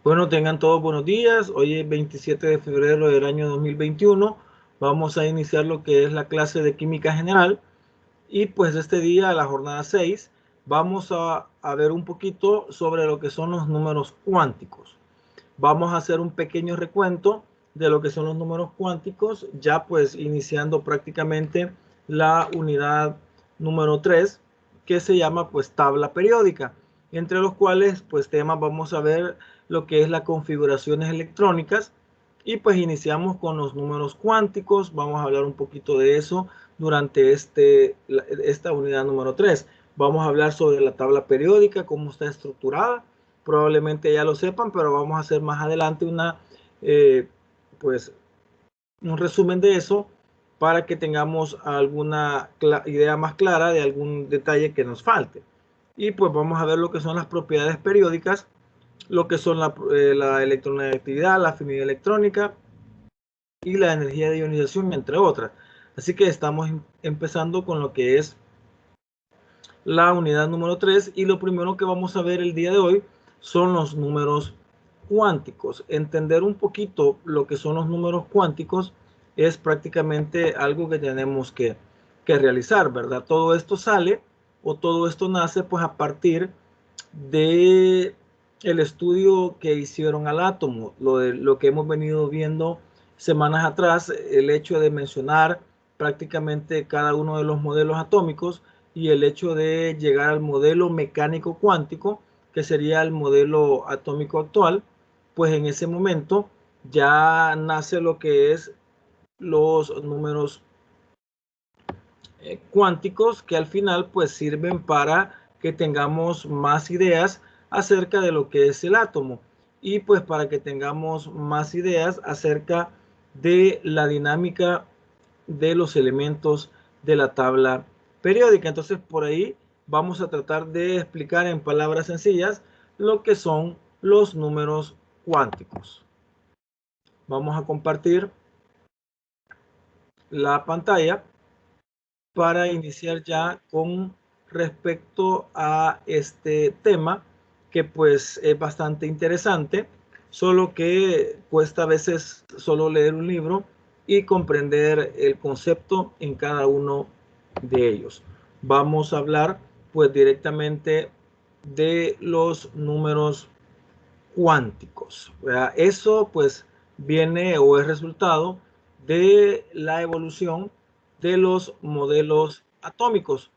Bueno, tengan todos buenos días. Hoy es 27 de febrero del año 2021. Vamos a iniciar lo que es la clase de química general. Y pues este día, la jornada 6, vamos a ver un poquito sobre lo que son los números cuánticos. Vamos a hacer un pequeño recuento de lo que son los números cuánticos, ya pues iniciando prácticamente la unidad número 3, que se llama pues tabla periódica, entre los cuales pues temas vamos a ver lo que es las configuraciones electrónicas y pues iniciamos con los números cuánticos. Vamos a hablar un poquito de eso durante esta unidad número 3. Vamos a hablar sobre la tabla periódica, cómo está estructurada. Probablemente ya lo sepan, pero vamos a hacer más adelante pues un resumen de eso para que tengamos alguna idea más clara de algún detalle que nos falte. Y pues vamos a ver lo que son las propiedades periódicas, lo que son la electronegatividad, la afinidad electrónica y la energía de ionización, entre otras. Así que estamos empezando con lo que es la unidad número 3 y lo primero que vamos a ver el día de hoy son los números cuánticos. Entender un poquito lo que son los números cuánticos es prácticamente algo que tenemos que realizar, ¿verdad? Todo esto sale o todo esto nace pues a partir de el estudio que hicieron al átomo, lo que hemos venido viendo semanas atrás, el hecho de mencionar prácticamente cada uno de los modelos atómicos y el hecho de llegar al modelo mecánico cuántico, que sería el modelo atómico actual, pues en ese momento ya nace lo que es los números cuánticos, que al final pues sirven para que tengamos más ideas acerca de lo que es el átomo y pues para que tengamos más ideas acerca de la dinámica de los elementos de la tabla periódica. Entonces por ahí vamos a tratar de explicar en palabras sencillas lo que son los números cuánticos. Vamos a compartir la pantalla para iniciar ya con respecto a este tema, que pues es bastante interesante, solo que cuesta a veces solo leer un libro y comprender el concepto en cada uno de ellos. Vamos a hablar pues directamente de los números cuánticos, ¿verdad? Eso pues viene o es resultado de la evolución de los modelos atómicos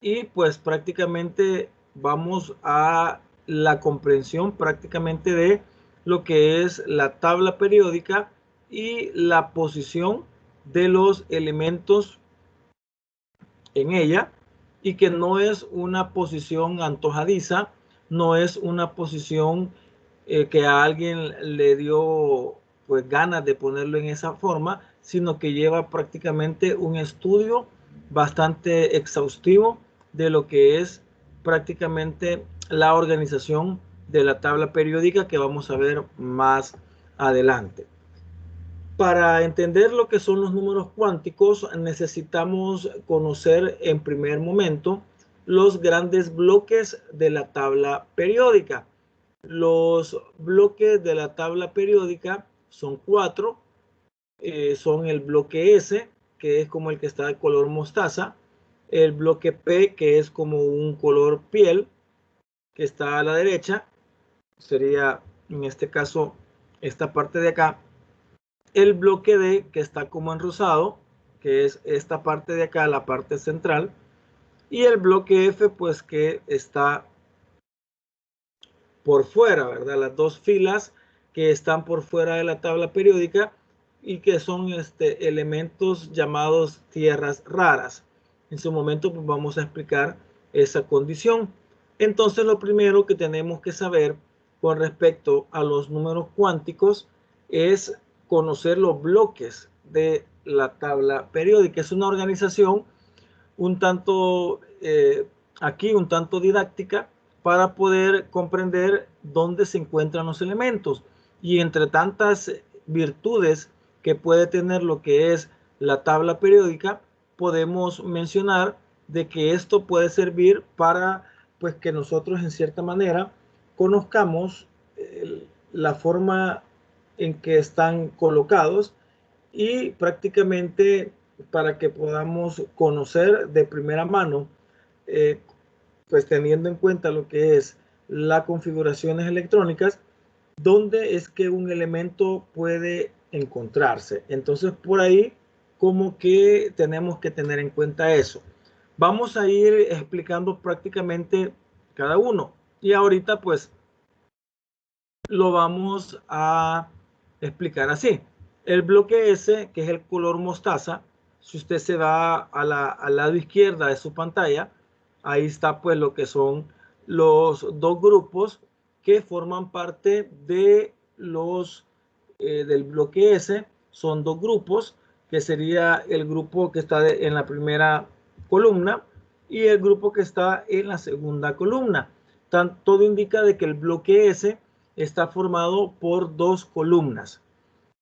y pues prácticamente vamos a la comprensión prácticamente de lo que es la tabla periódica y la posición de los elementos en ella, y que no es una posición antojadiza, no es una posición que a alguien le dio pues ganas de ponerlo en esa forma, sino que lleva prácticamente un estudio bastante exhaustivo de lo que es prácticamente la organización de la tabla periódica, que vamos a ver más adelante. Para entender lo que son los números cuánticos, necesitamos conocer en primer momento los grandes bloques de la tabla periódica. Los bloques de la tabla periódica son 4. Son el bloque S, que es como el que está de color mostaza, el bloque P, que es como un color piel, que está a la derecha, sería en este caso esta parte de acá, el bloque D, que está como en rosado, que es esta parte de acá, la parte central, y el bloque F, pues que está por fuera, ¿verdad? Las dos filas que están por fuera de la tabla periódica y que son elementos llamados tierras raras. En su momento pues vamos a explicar esa condición. Entonces lo primero que tenemos que saber con respecto a los números cuánticos es conocer los bloques de la tabla periódica. Es una organización un tanto aquí, un tanto didáctica, para poder comprender dónde se encuentran los elementos. Y entre tantas virtudes que puede tener lo que es la tabla periódica, podemos mencionar de que esto puede servir para pues que nosotros en cierta manera conozcamos la forma en que están colocados y prácticamente para que podamos conocer de primera mano, pues teniendo en cuenta lo que es las configuraciones electrónicas, dónde es que un elemento puede encontrarse. Entonces, por ahí como que tenemos que tener en cuenta eso. Vamos a ir explicando prácticamente cada uno. Y ahorita pues lo vamos a explicar así. El bloque S, que es el color mostaza, si usted se va al lado izquierda de su pantalla, ahí está pues lo que son los dos grupos que forman parte de del bloque S. Son dos grupos, que sería el grupo que está en la primera columna y el grupo que está en la segunda columna. Todo indica de que el bloque S está formado por dos columnas.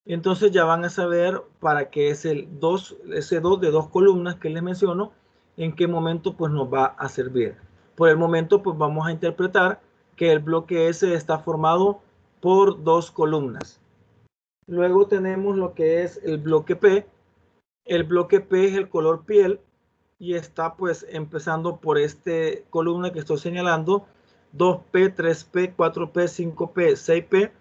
Entonces ya van a saber para qué es ese 2 de dos columnas que les menciono, en qué momento pues nos va a servir. Por el momento pues vamos a interpretar que el bloque S está formado por dos columnas. Luego tenemos lo que es el bloque P. El bloque P es el color piel y está pues empezando por esta columna que estoy señalando, 2P, 3P, 4P, 5P, 6P,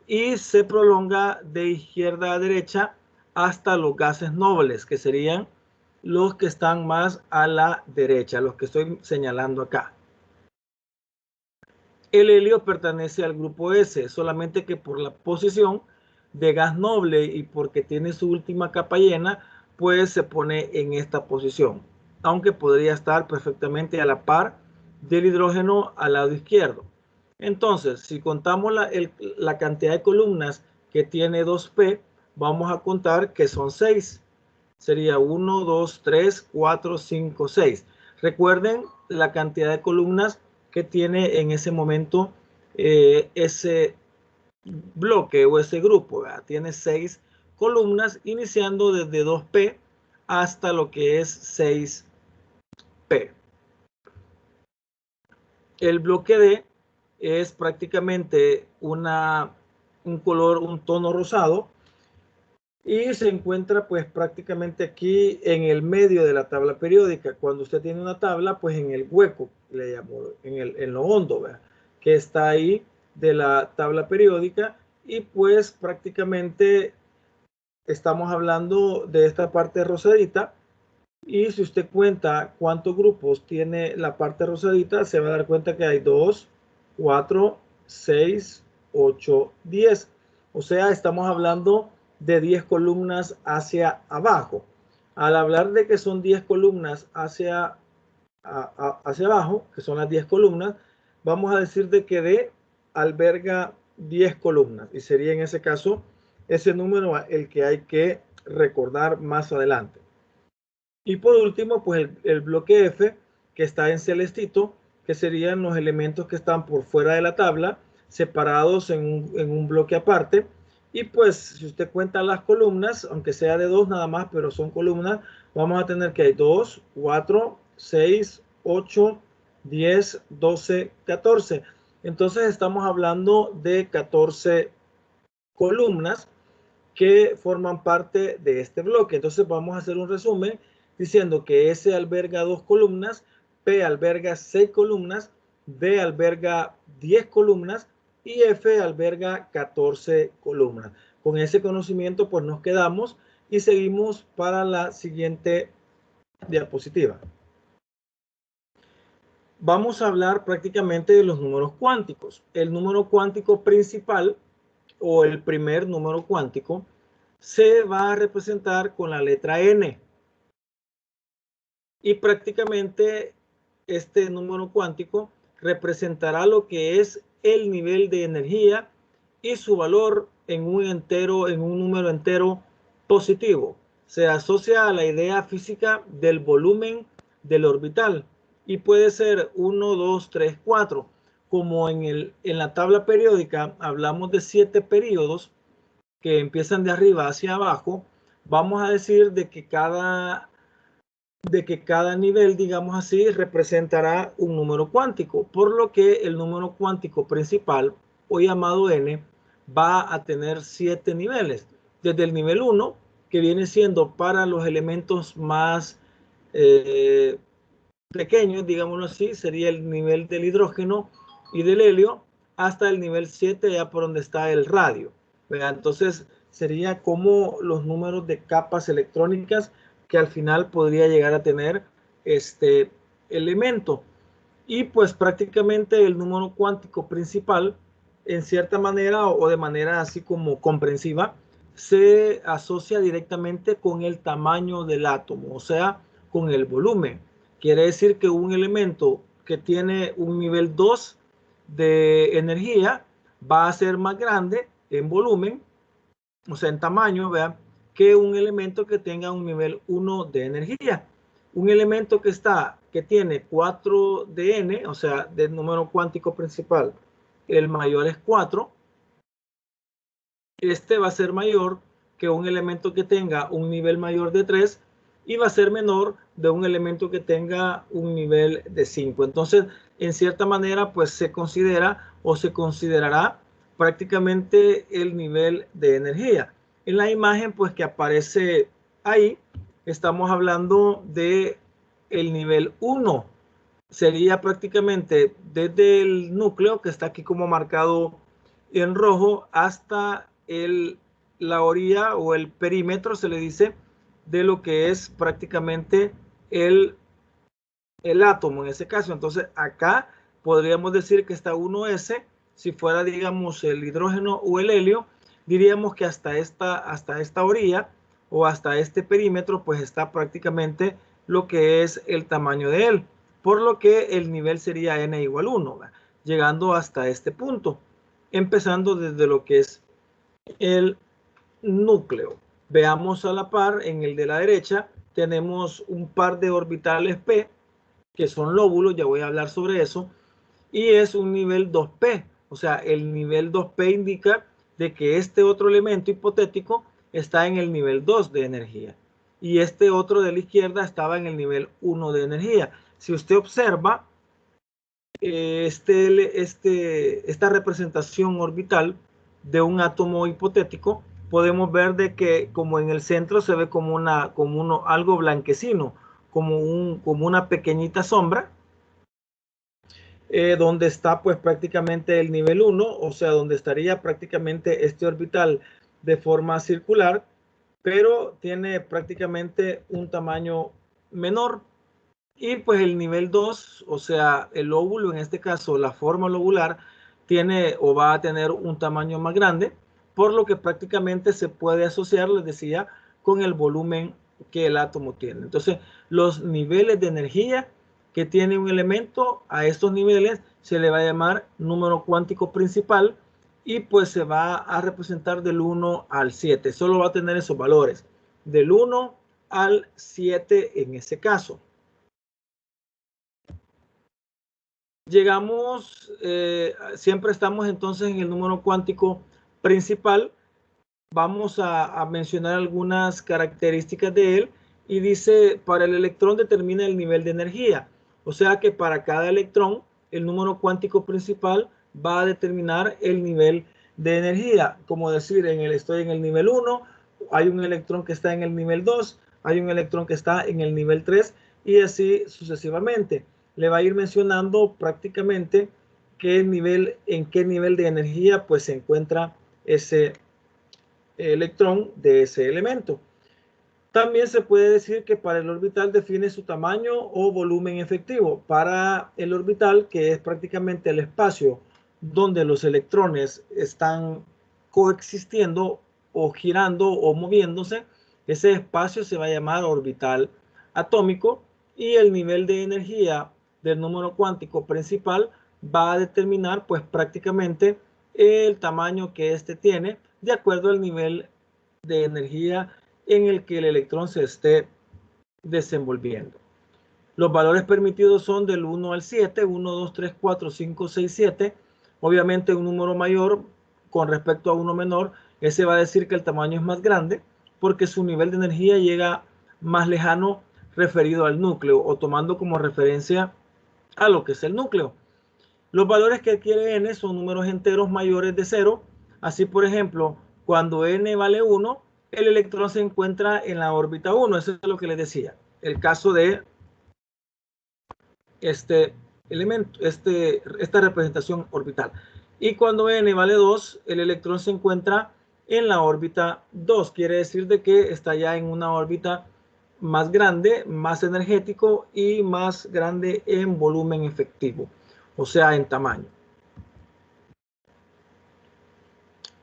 y se prolonga de izquierda a derecha hasta los gases nobles, que serían los que están más a la derecha, los que estoy señalando acá. El helio pertenece al grupo S, solamente que por la posición de gas noble y porque tiene su última capa llena, pues se pone en esta posición, aunque podría estar perfectamente a la par del hidrógeno al lado izquierdo. Entonces, si contamos la cantidad de columnas que tiene 2P, vamos a contar que son 6. Sería 1, 2, 3, 4, 5, 6. Recuerden la cantidad de columnas que tiene en ese momento ese bloque o ese grupo, ¿verdad? Tiene 6 columnas iniciando desde 2P hasta lo que es 6P. El bloque D es prácticamente un color, un tono rosado, y se encuentra pues prácticamente aquí en el medio de la tabla periódica. Cuando usted tiene una tabla, pues en el hueco, le llamo, en lo hondo, ¿verdad?, que está ahí de la tabla periódica, y pues prácticamente estamos hablando de esta parte rosadita. Y si usted cuenta cuántos grupos tiene la parte rosadita, se va a dar cuenta que hay 2, 4, 6, 8, 10. O sea, estamos hablando de 10 columnas hacia abajo. Al hablar de que son 10 columnas hacia abajo, que son las 10 columnas, vamos a decir de que D alberga 10 columnas. Y sería en ese caso ese número el que hay que recordar más adelante. Y por último, pues el bloque F, que está en celestito, que serían los elementos que están por fuera de la tabla, separados en un bloque aparte. Y pues si usted cuenta las columnas, aunque sea de 2 nada más, pero son columnas, vamos a tener que hay 2, 4, 6, 8, 10, 12, 14. Entonces estamos hablando de 14 columnas que forman parte de este bloque. Entonces vamos a hacer un resumen diciendo que S alberga 2 columnas, P alberga 6 columnas, D alberga 10 columnas y F alberga 14 columnas. Con ese conocimiento pues nos quedamos y seguimos para la siguiente diapositiva. Vamos a hablar prácticamente de los números cuánticos. El número cuántico principal o el primer número cuántico se va a representar con la letra N. Y prácticamente este número cuántico representará lo que es el nivel de energía y su valor en un número entero positivo. Se asocia a la idea física del volumen del orbital y puede ser 1, 2, 3, 4. Como en la tabla periódica hablamos de 7 periodos que empiezan de arriba hacia abajo, vamos a decir de que cada nivel, digamos así, representará un número cuántico, por lo que el número cuántico principal, o llamado n, va a tener 7 niveles. Desde el nivel 1, que viene siendo para los elementos más pequeños, digámoslo así, sería el nivel del hidrógeno y del helio, hasta el nivel 7, ya por donde está el radio. ¿Verdad? Entonces, sería como los números de capas electrónicas que al final podría llegar a tener este elemento. Y pues prácticamente el número cuántico principal, en cierta manera o de manera así como comprensiva, se asocia directamente con el tamaño del átomo, o sea, con el volumen. Quiere decir que un elemento que tiene un nivel 2 de energía va a ser más grande en volumen, o sea, en tamaño, vean, que un elemento que tenga un nivel 1 de energía. Un elemento que tiene 4 de n, o sea, del número cuántico principal, el mayor es 4, este va a ser mayor que un elemento que tenga un nivel mayor de 3 y va a ser menor de un elemento que tenga un nivel de 5. Entonces, en cierta manera, pues se considera o se considerará prácticamente el nivel de energía. En la imagen, pues que aparece ahí, estamos hablando de el nivel 1. Sería prácticamente desde el núcleo, que está aquí como marcado en rojo, hasta la orilla o el perímetro, se le dice, de lo que es prácticamente el, el átomo en ese caso. Entonces acá podríamos decir que está 1s, si fuera digamos el hidrógeno o el helio, diríamos que hasta esta orilla o hasta este perímetro pues está prácticamente lo que es el tamaño de él, por lo que el nivel sería n igual 1, ¿verdad? Llegando hasta este punto, empezando desde lo que es el núcleo. Veamos a la par, en el de la derecha tenemos un par de orbitales p, que son lóbulos, ya voy a hablar sobre eso, y es un nivel 2p, o sea, el nivel 2p indica de que este otro elemento hipotético está en el nivel 2 de energía, y este otro de la izquierda estaba en el nivel 1 de energía. Si usted observa esta representación orbital de un átomo hipotético, podemos ver de que como en el centro se ve como algo blanquecino, como una pequeñita sombra, donde está pues prácticamente el nivel 1, o sea, donde estaría prácticamente este orbital de forma circular, pero tiene prácticamente un tamaño menor. Y pues el nivel 2, o sea, el óvulo, en este caso la forma lobular, tiene o va a tener un tamaño más grande, por lo que prácticamente se puede asociar, les decía, con el volumen que el átomo tiene. Entonces, los niveles de energía que tiene un elemento, a estos niveles se le va a llamar número cuántico principal y pues se va a representar del 1 al 7. Solo va a tener esos valores, del 1 al 7 en ese caso. Llegamos, siempre estamos entonces en el número cuántico principal. Vamos a mencionar algunas características de él y dice, para el electrón determina el nivel de energía. O sea que para cada electrón, el número cuántico principal va a determinar el nivel de energía. Como decir, estoy en el nivel 1, hay un electrón que está en el nivel 2, hay un electrón que está en el nivel 3 y así sucesivamente. Le va a ir mencionando prácticamente en qué nivel de energía pues se encuentra ese electrón de ese elemento. También se puede decir que para el orbital define su tamaño o volumen efectivo. Para el orbital, que es prácticamente el espacio donde los electrones están coexistiendo o girando o moviéndose, ese espacio se va a llamar orbital atómico y el nivel de energía del número cuántico principal va a determinar pues prácticamente el tamaño que éste tiene de acuerdo al nivel de energía en el que el electrón se esté desenvolviendo. Los valores permitidos son del 1 al 7, 1, 2, 3, 4, 5, 6, 7. Obviamente un número mayor con respecto a uno menor, ese va a decir que el tamaño es más grande porque su nivel de energía llega más lejano referido al núcleo o tomando como referencia a lo que es el núcleo. Los valores que adquiere n son números enteros mayores de 0 Así, por ejemplo, cuando n vale 1, el electrón se encuentra en la órbita 1. Eso es lo que les decía. El caso de este elemento, esta representación orbital. Y cuando n vale 2, el electrón se encuentra en la órbita 2. Quiere decir de que está ya en una órbita más grande, más energético y más grande en volumen efectivo, o sea, en tamaño.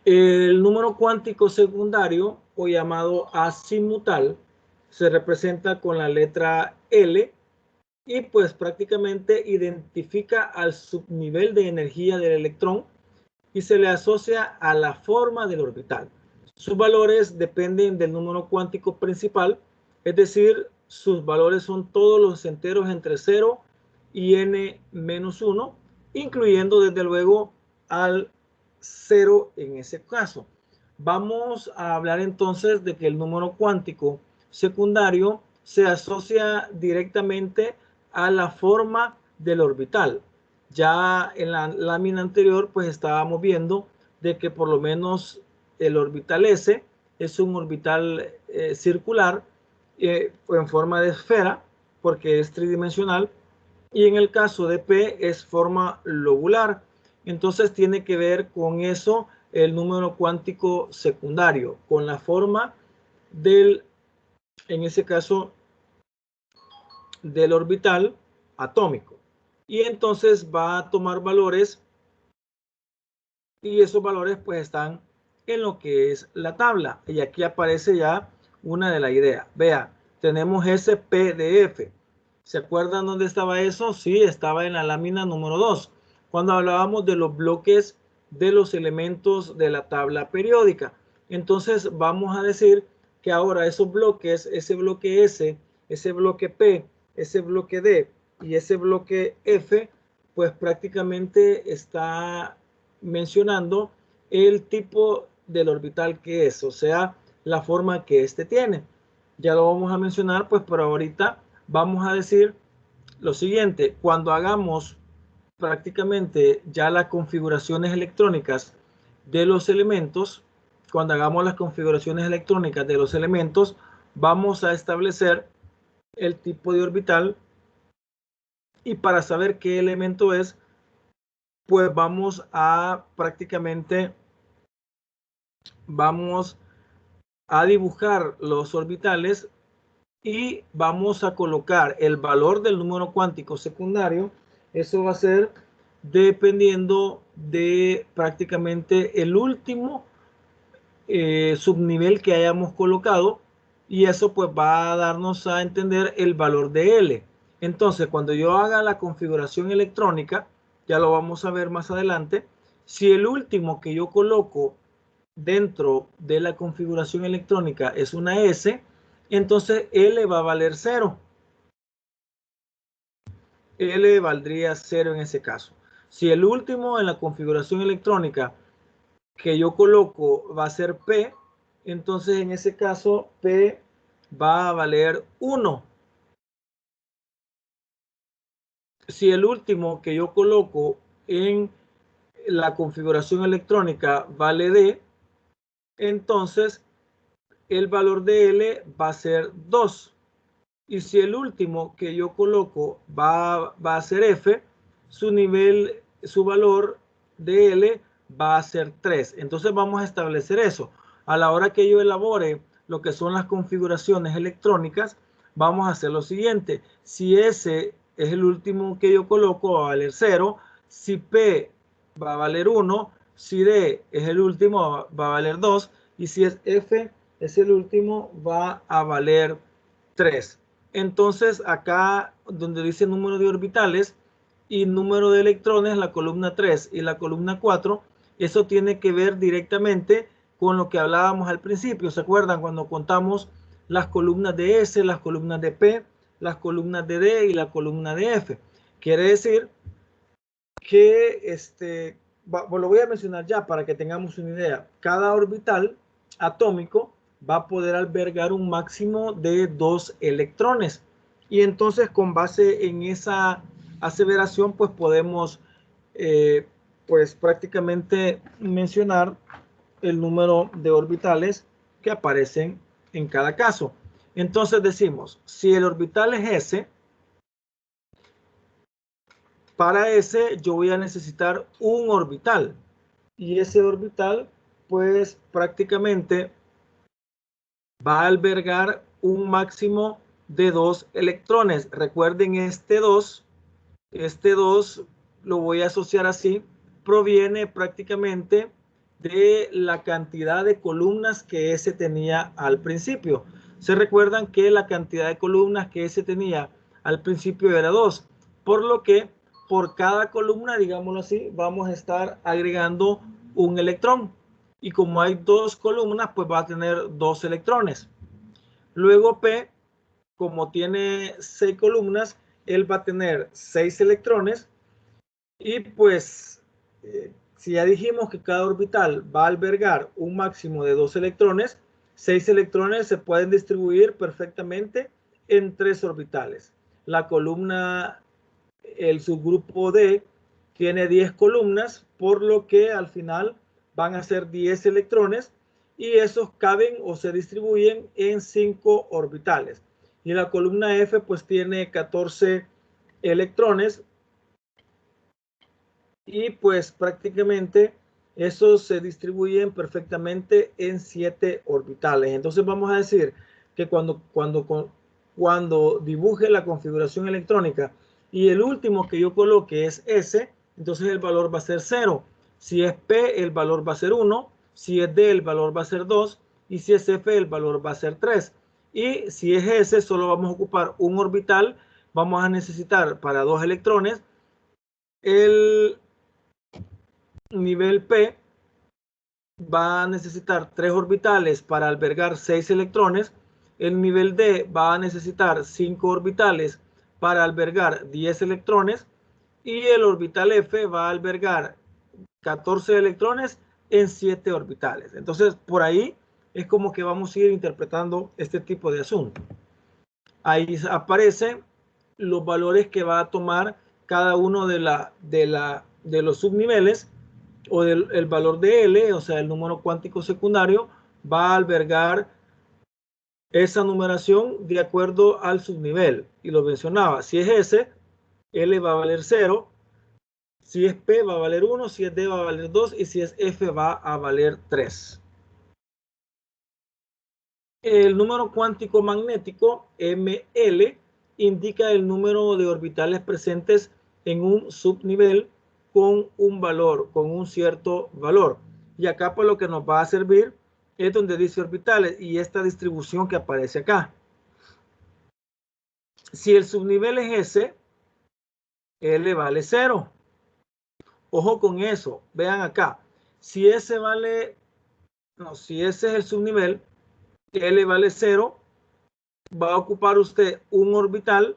El número cuántico secundario, o llamado azimutal, se representa con la letra L y pues prácticamente identifica al subnivel de energía del electrón y se le asocia a la forma del orbital. Sus valores dependen del número cuántico principal, es decir, sus valores son todos los enteros entre 0 y n-1, incluyendo desde luego al 0 en ese caso. Vamos a hablar entonces de que el número cuántico secundario se asocia directamente a la forma del orbital. Ya en la lámina anterior pues estábamos viendo de que por lo menos el orbital S es un orbital circular en forma de esfera porque es tridimensional, y en el caso de P es forma lobular. Entonces tiene que ver con eso el número cuántico secundario, con la forma del, en ese caso, del orbital atómico. Y entonces va a tomar valores y esos valores pues están en lo que es la tabla. Y aquí aparece ya una de las ideas. Vea, tenemos ese P de F. ¿Se acuerdan dónde estaba eso? Sí, estaba en la lámina número 2, cuando hablábamos de los bloques de los elementos de la tabla periódica. Entonces vamos a decir que ahora esos bloques, ese bloque S, ese bloque P, ese bloque D y ese bloque F, pues prácticamente está mencionando el tipo del orbital que es, o sea, la forma que este tiene. Ya lo vamos a mencionar, pues por ahorita vamos a decir lo siguiente: cuando hagamos prácticamente ya las configuraciones electrónicas de los elementos, cuando hagamos las configuraciones electrónicas de los elementos, vamos a establecer el tipo de orbital, y para saber qué elemento es, pues vamos a prácticamente vamos a dibujar los orbitales y vamos a colocar el valor del número cuántico secundario. Eso va a ser dependiendo de prácticamente el último subnivel que hayamos colocado, y eso pues va a darnos a entender el valor de L. Entonces, cuando yo haga la configuración electrónica, ya lo vamos a ver más adelante, si el último que yo coloco dentro de la configuración electrónica es una S, entonces L va a valer 0. L valdría 0 en ese caso. Si el último en la configuración electrónica que yo coloco va a ser P, entonces en ese caso P va a valer 1. Si el último que yo coloco en la configuración electrónica vale D, entonces el valor de L va a ser 2. Y si el último que yo coloco va a ser F, su valor de L va a ser 3. Entonces vamos a establecer eso. A la hora que yo elabore lo que son las configuraciones electrónicas, vamos a hacer lo siguiente: si S es el último que yo coloco, va a valer 0. Si P va a valer 1. Si D es el último, va a valer 2. Y si es F es el último, va a valer 3. Entonces acá donde dice número de orbitales y número de electrones, la columna 3 y la columna 4, eso tiene que ver directamente con lo que hablábamos al principio. ¿Se acuerdan cuando contamos las columnas de S, las columnas de P, las columnas de D y la columna de F? Quiere decir que lo voy a mencionar ya para que tengamos una idea. Cada orbital atómico va a poder albergar un máximo de 2 electrones. Y entonces, con base en esa aseveración, pues podemos pues prácticamente mencionar el número de orbitales que aparecen en cada caso. Entonces decimos, si el orbital es S, para S yo voy a necesitar un orbital. Y ese orbital, pues prácticamente va a albergar un máximo de 2 electrones. Recuerden, este 2 lo voy a asociar así, proviene prácticamente de la cantidad de columnas que S tenía al principio. Se recuerdan que la cantidad de columnas que S tenía al principio era 2, por lo que por cada columna, digámoslo así, vamos a estar agregando un electrón. Y como hay 2 columnas, pues va a tener 2 electrones. Luego P, como tiene 6 columnas, él va a tener 6 electrones. Y pues, si ya dijimos que cada orbital va a albergar un máximo de 2 electrones, 6 electrones se pueden distribuir perfectamente en 3 orbitales. La columna, el subgrupo D, tiene 10 columnas, por lo que al final van a ser 10 electrones y esos caben o se distribuyen en 5 orbitales. Y la columna F pues tiene 14 electrones y pues prácticamente esos se distribuyen perfectamente en 7 orbitales. Entonces vamos a decir que cuando dibuje la configuración electrónica y el último que yo coloque es S, entonces el valor va a ser 0. Si es P, el valor va a ser 1. Si es D, el valor va a ser 2. Y si es F, el valor va a ser 3. Y si es S, solo vamos a ocupar un orbital. Vamos a necesitar para 2 electrones el nivel P va a necesitar 3 orbitales para albergar 6 electrones. El nivel D va a necesitar 5 orbitales para albergar 10 electrones. Y el orbital F va a albergar 14 electrones en 7 orbitales. Entonces, por ahí es como que vamos a ir interpretando este tipo de asunto. Ahí aparecen los valores que va a tomar cada uno de los subniveles o el valor de L, o sea, el número cuántico secundario, va a albergar esa numeración de acuerdo al subnivel. Y lo mencionaba, si es S, L va a valer 0, si es P va a valer 1, si es D va a valer 2 y si es F va a valer 3. El número cuántico magnético, ML, indica el número de orbitales presentes en un subnivel con un valor, con un cierto valor. Y acá por lo que nos va a servir es donde dice orbitales y esta distribución que aparece acá. Si el subnivel es S, L vale 0. Ojo con eso, vean acá. Si ese es el subnivel, L vale 0, va a ocupar usted un orbital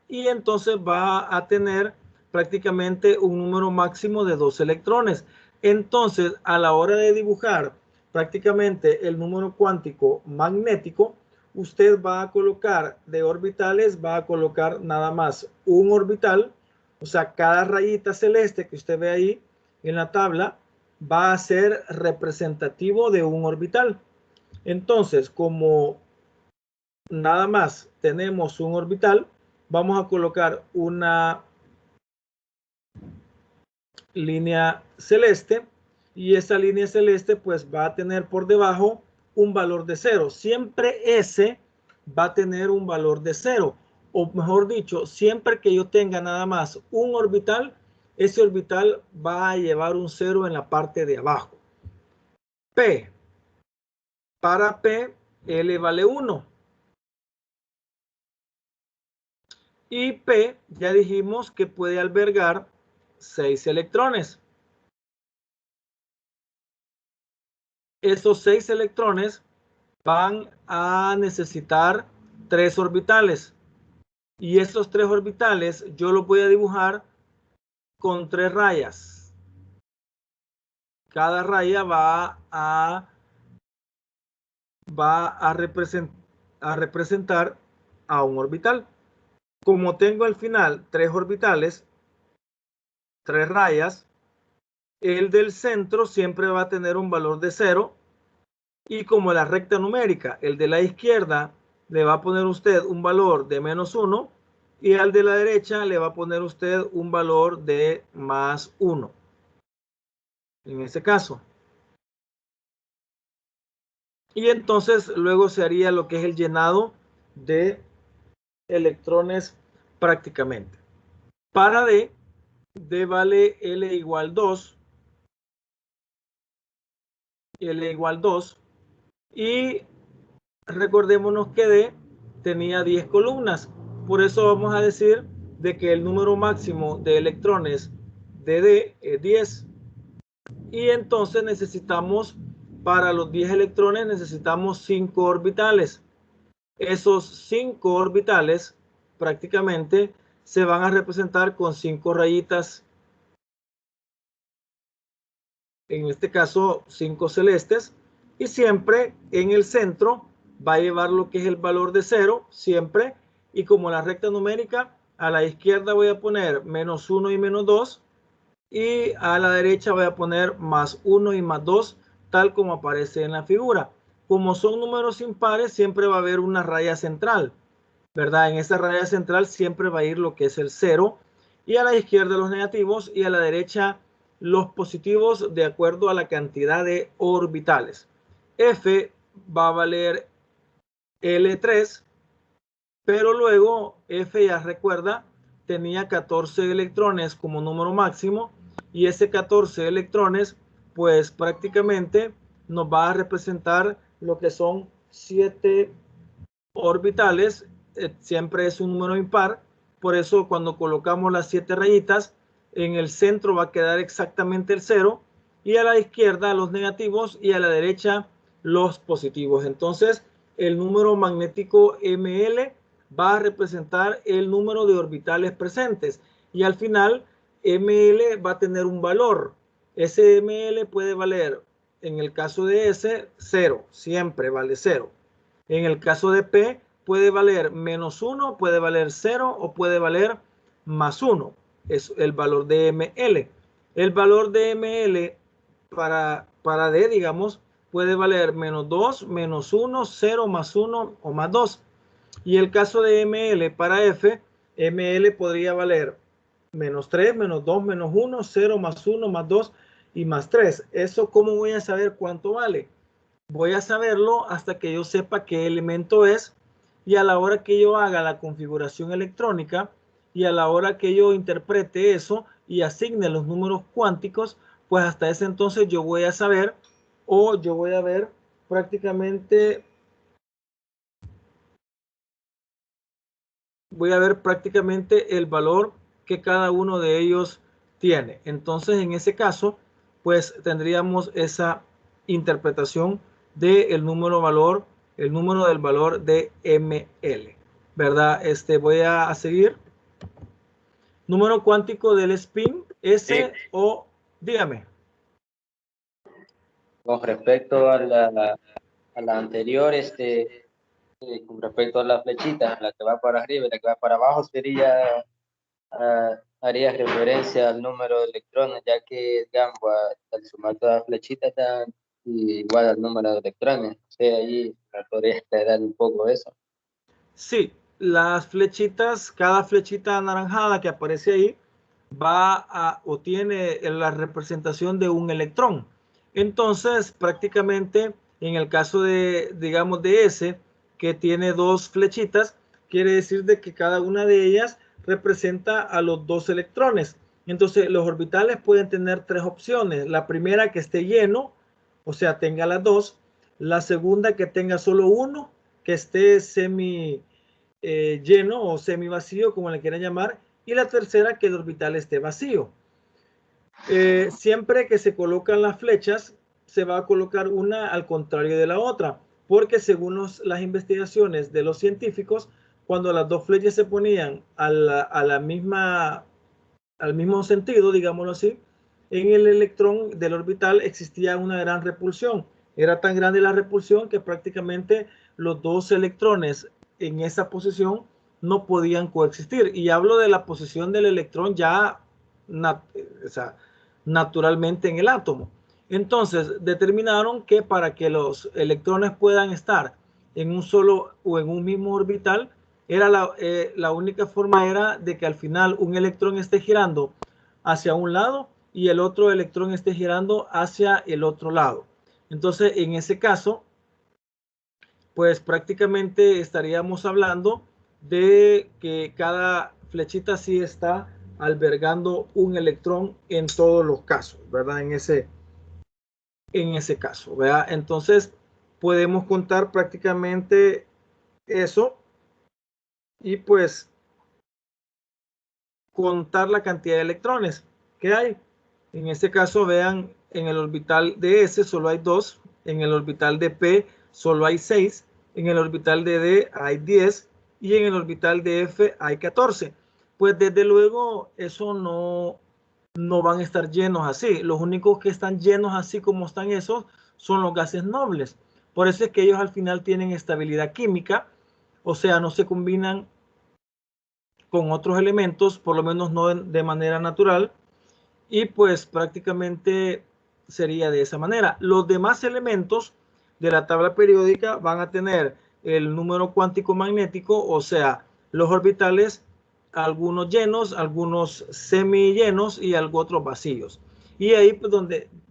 y entonces va a tener prácticamente un número máximo de 2 electrones. Entonces, a la hora de dibujar prácticamente el número cuántico magnético, usted va a colocar de orbitales, va a colocar nada más un orbital, o sea, cada rayita celeste que usted ve ahí en la tabla va a ser representativo de un orbital. Entonces, como nada más tenemos un orbital, vamos a colocar una línea celeste y esa línea celeste pues va a tener por debajo un valor de 0. Siempre S va a tener un valor de 0, o mejor dicho, siempre que yo tenga nada más un orbital, ese orbital va a llevar un 0 en la parte de abajo. P, para P, L vale 1. Y P ya dijimos que puede albergar 6 electrones. Esos 6 electrones van a necesitar 3 orbitales. Y estos 3 orbitales yo los voy a dibujar con 3 rayas. Cada raya va a representar a un orbital. Como tengo al final 3 orbitales, 3 rayas, el del centro siempre va a tener un valor de 0, y como la recta numérica, el de la izquierda le va a poner usted un valor de -1 y al de la derecha le va a poner usted un valor de +1. En este caso. Y entonces luego se haría lo que es el llenado de electrones prácticamente. Para D vale L igual 2, L igual 2, y recordémonos que D tenía 10 columnas. Por eso vamos a decir de que el número máximo de electrones de D es 10. Y entonces necesitamos, para los 10 electrones, necesitamos 5 orbitales. Esos 5 orbitales prácticamente se van a representar con 5 rayitas, en este caso 5 celestes, y siempre en el centro va a llevar lo que es el valor de 0, siempre, y como la recta numérica, a la izquierda voy a poner -1 y -2, y a la derecha voy a poner +1 y +2, tal como aparece en la figura. Como son números impares, siempre va a haber una raya central, ¿verdad? En esa raya central siempre va a ir lo que es el 0, y a la izquierda los negativos y a la derecha los positivos de acuerdo a la cantidad de orbitales. F va a valer L3, pero luego F, ya recuerda, tenía 14 electrones como número máximo, y ese 14 electrones pues prácticamente nos va a representar lo que son 7 orbitales. Siempre es un número impar, por eso cuando colocamos las 7 rayitas, en el centro va a quedar exactamente el 0, y a la izquierda los negativos y a la derecha los positivos. Entonces el número magnético ML va a representar el número de orbitales presentes, y al final ML va a tener un valor. Ese ML puede valer, en el caso de S, 0, siempre vale 0. En el caso de P puede valer -1, puede valer 0 o puede valer +1. Es el valor de ML. El valor de ML para D, digamos, puede valer -2, -1, 0, +1 o +2. Y el caso de ML para F, ML podría valer -3, -2, -1, 0, +1, +2 y +3. ¿Eso cómo voy a saber cuánto vale? Voy a saberlo hasta que yo sepa qué elemento es, y a la hora que yo haga la configuración electrónica y a la hora que yo interprete eso y asigne los números cuánticos, pues hasta ese entonces yo voy a saber, o yo voy a ver prácticamente, el valor que cada uno de ellos tiene. Entonces en ese caso pues tendríamos esa interpretación del número valor, el número del valor de ML, ¿verdad? Voy a seguir. Número cuántico del spin S, sí. O dígame. Con respecto a la anterior, con respecto a la flechita, la que va para arriba y la que va para abajo, sería, haría referencia al número de electrones, ya que, digamos, al sumar todas las flechitas dan igual al número de electrones. O sea, ahí me podría aclarar un poco eso. Sí, las flechitas, cada flechita anaranjada que aparece ahí va a, o tiene la representación de un electrón. Entonces, prácticamente en el caso de, digamos, de S, que tiene 2 flechitas, quiere decir de que cada una de ellas representa a los 2 electrones. Entonces, los orbitales pueden tener 3 opciones. La primera, que esté lleno, o sea, tenga las 2. La segunda, que tenga solo uno, que esté semi lleno o semi vacío, como le quieran llamar. Y la tercera, que el orbital esté vacío. Siempre que se colocan las flechas, se va a colocar una al contrario de la otra, porque según las investigaciones de los científicos, cuando las 2 flechas se ponían al mismo sentido, digámoslo así, en el electrón del orbital existía una gran repulsión. Era tan grande la repulsión que prácticamente los 2 electrones en esa posición no podían coexistir. Y hablo de la posición del electrón ya, o sea, naturalmente en el átomo. Entonces determinaron que para que los electrones puedan estar en un solo o en un mismo orbital, era la única forma era de que al final un electrón esté girando hacia un lado y el otro electrón esté girando hacia el otro lado. Entonces, en ese caso, pues prácticamente estaríamos hablando de que cada flechita sí está albergando un electrón en todos los casos, ¿verdad? En ese caso, ¿verdad? Entonces, podemos contar prácticamente eso y pues contar la cantidad de electrones que hay. En este caso, vean, en el orbital de S solo hay 2, en el orbital de P solo hay 6, en el orbital de D hay 10 y en el orbital de F hay 14. Pues desde luego eso no van a estar llenos así. Los únicos que están llenos así como están esos son los gases nobles. Por eso es que ellos al final tienen estabilidad química, o sea, no se combinan con otros elementos, por lo menos no de manera natural, y pues prácticamente sería de esa manera. Los demás elementos de la tabla periódica van a tener el número cuántico magnético, o sea, los orbitales, algunos llenos, algunos semi llenos y algo otros vacíos. Y ahí pues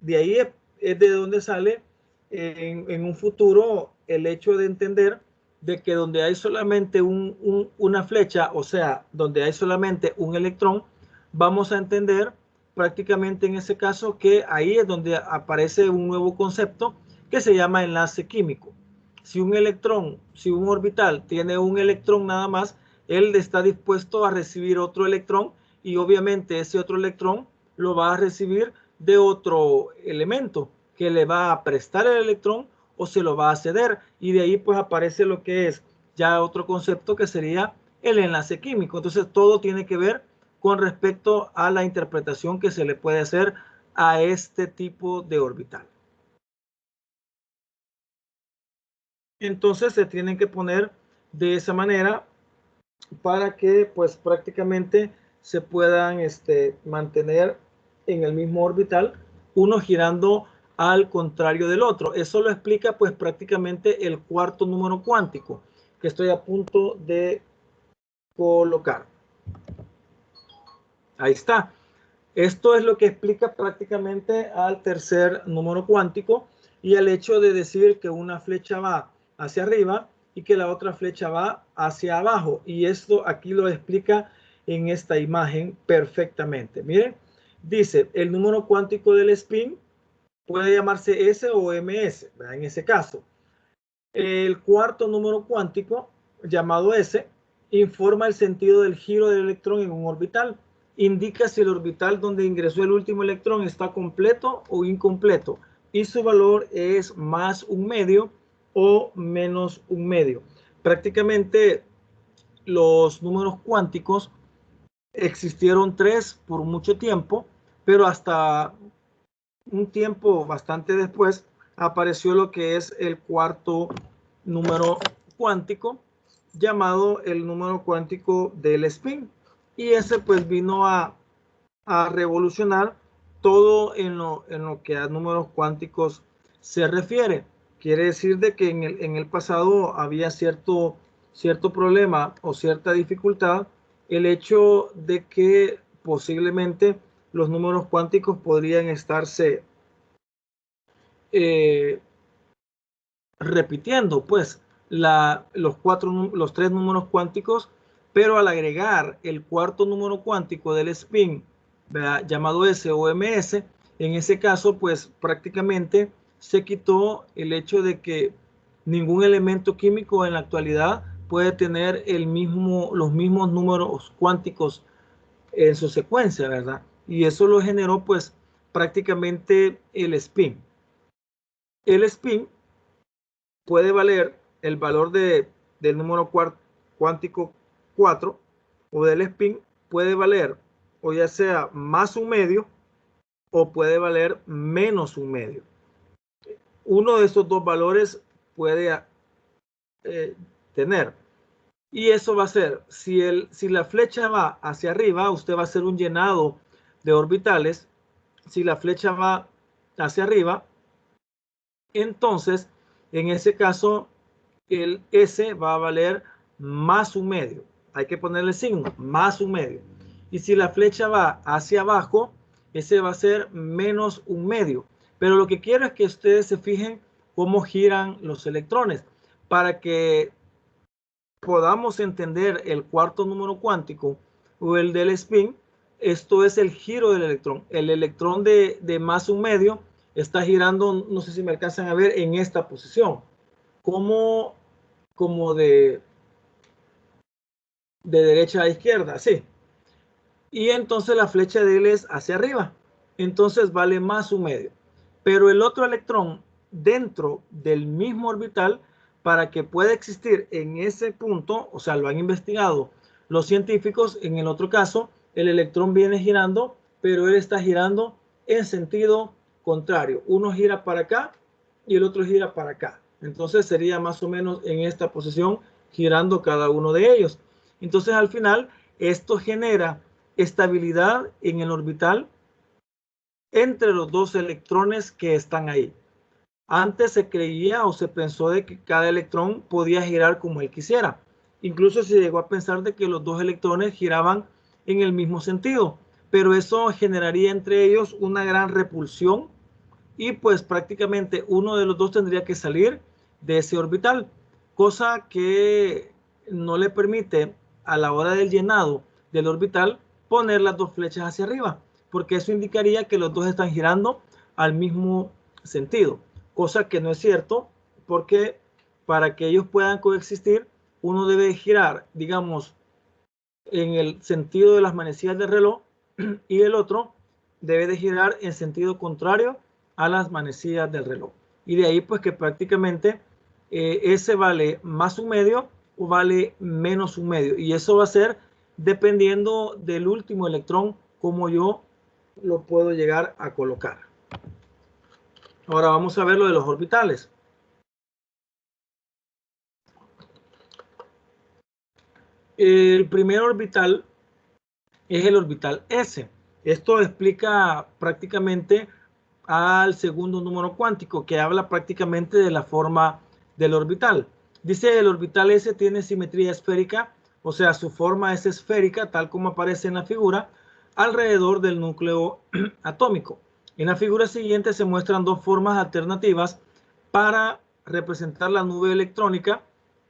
de ahí es de donde sale en un futuro el hecho de entender de que donde hay solamente una flecha, o sea, donde hay solamente un electrón, vamos a entender prácticamente en ese caso que ahí es donde aparece un nuevo concepto que se llama enlace químico. Si un electrón, si un orbital tiene un electrón nada más, él está dispuesto a recibir otro electrón y obviamente ese otro electrón lo va a recibir de otro elemento que le va a prestar el electrón o se lo va a ceder, y de ahí pues aparece lo que es ya otro concepto que sería el enlace químico. Entonces todo tiene que ver con respecto a la interpretación que se le puede hacer a este tipo de orbital. Entonces se tienen que poner de esa manera para que pues prácticamente se puedan mantener en el mismo orbital, uno girando al contrario del otro. Eso lo explica pues prácticamente el cuarto número cuántico que estoy a punto de colocar. Ahí está. Esto es lo que explica prácticamente al tercer número cuántico y el hecho de decir que una flecha va hacia arriba y que la otra flecha va hacia abajo. Y esto aquí lo explica en esta imagen perfectamente. Miren, dice el número cuántico del spin puede llamarse S o MS, ¿verdad? En ese caso. El cuarto número cuántico, llamado S, informa el sentido del giro del electrón en un orbital. Indica si el orbital donde ingresó el último electrón está completo o incompleto y su valor es más un medio o menos un medio. Prácticamente los números cuánticos existieron 3 por mucho tiempo, pero hasta un tiempo bastante después apareció lo que es el cuarto número cuántico, llamado el número cuántico del spin. Y ese pues vino a revolucionar todo en lo que a números cuánticos se refiere. Quiere decir de que en el pasado había cierto problema o cierta dificultad, el hecho de que posiblemente los números cuánticos podrían estarse repitiendo pues los 3 números cuánticos, pero al agregar el cuarto número cuántico del spin, ¿verdad?, llamado S o MS, en ese caso pues prácticamente se quitó el hecho de que ningún elemento químico en la actualidad puede tener los mismos números cuánticos en su secuencia, ¿verdad? Y eso lo generó pues prácticamente el spin. El spin puede valer el valor del número cuántico 4 o del spin, puede valer o ya sea más un medio o puede valer menos un medio. Uno de estos dos valores puede tener. Y eso va a ser, si la flecha va hacia arriba, usted va a hacer un llenado de orbitales si la flecha va hacia arriba, entonces en ese caso el S va a valer más un medio. Hay que ponerle el signo, más un medio. Y si la flecha va hacia abajo, ese va a ser menos un medio. Pero lo que quiero es que ustedes se fijen cómo giran los electrones para que podamos entender el cuarto número cuántico o el del spin. Esto es el giro del electrón. El electrón de más un medio está girando, no sé si me alcanzan a ver, en esta posición. Como de derecha a izquierda, sí. Y entonces la flecha de él es hacia arriba. Entonces vale más un medio. Pero el otro electrón dentro del mismo orbital, para que pueda existir en ese punto, o sea, lo han investigado los científicos, en el otro caso, el electrón viene girando, pero él está girando en sentido contrario. Uno gira para acá y el otro gira para acá. Entonces sería más o menos en esta posición girando cada uno de ellos. Entonces al final esto genera estabilidad en el orbital entre los dos electrones que están ahí. Antes se creía o se pensó de que cada electrón podía girar como él quisiera. Incluso se llegó a pensar de que los dos electrones giraban en el mismo sentido, pero eso generaría entre ellos una gran repulsión y pues prácticamente uno de los dos tendría que salir de ese orbital, cosa que no le permite a la hora del llenado del orbital poner las dos flechas hacia arriba, porque eso indicaría que los dos están girando al mismo sentido, cosa que no es cierto, porque para que ellos puedan coexistir, uno debe girar, digamos, en el sentido de las manecillas del reloj y el otro debe de girar en sentido contrario a las manecillas del reloj. Y de ahí pues que prácticamente ese vale más un medio o vale menos un medio. Y eso va a ser dependiendo del último electrón como yo lo puedo llegar a colocar. Ahora vamos a ver lo de los orbitales. El primer orbital es el orbital S. Esto explica prácticamente al segundo número cuántico, que habla prácticamente de la forma del orbital. Dice el orbital S tiene simetría esférica, o sea, su forma es esférica, tal como aparece en la figura, alrededor del núcleo atómico. En la figura siguiente se muestran dos formas alternativas para representar la nube electrónica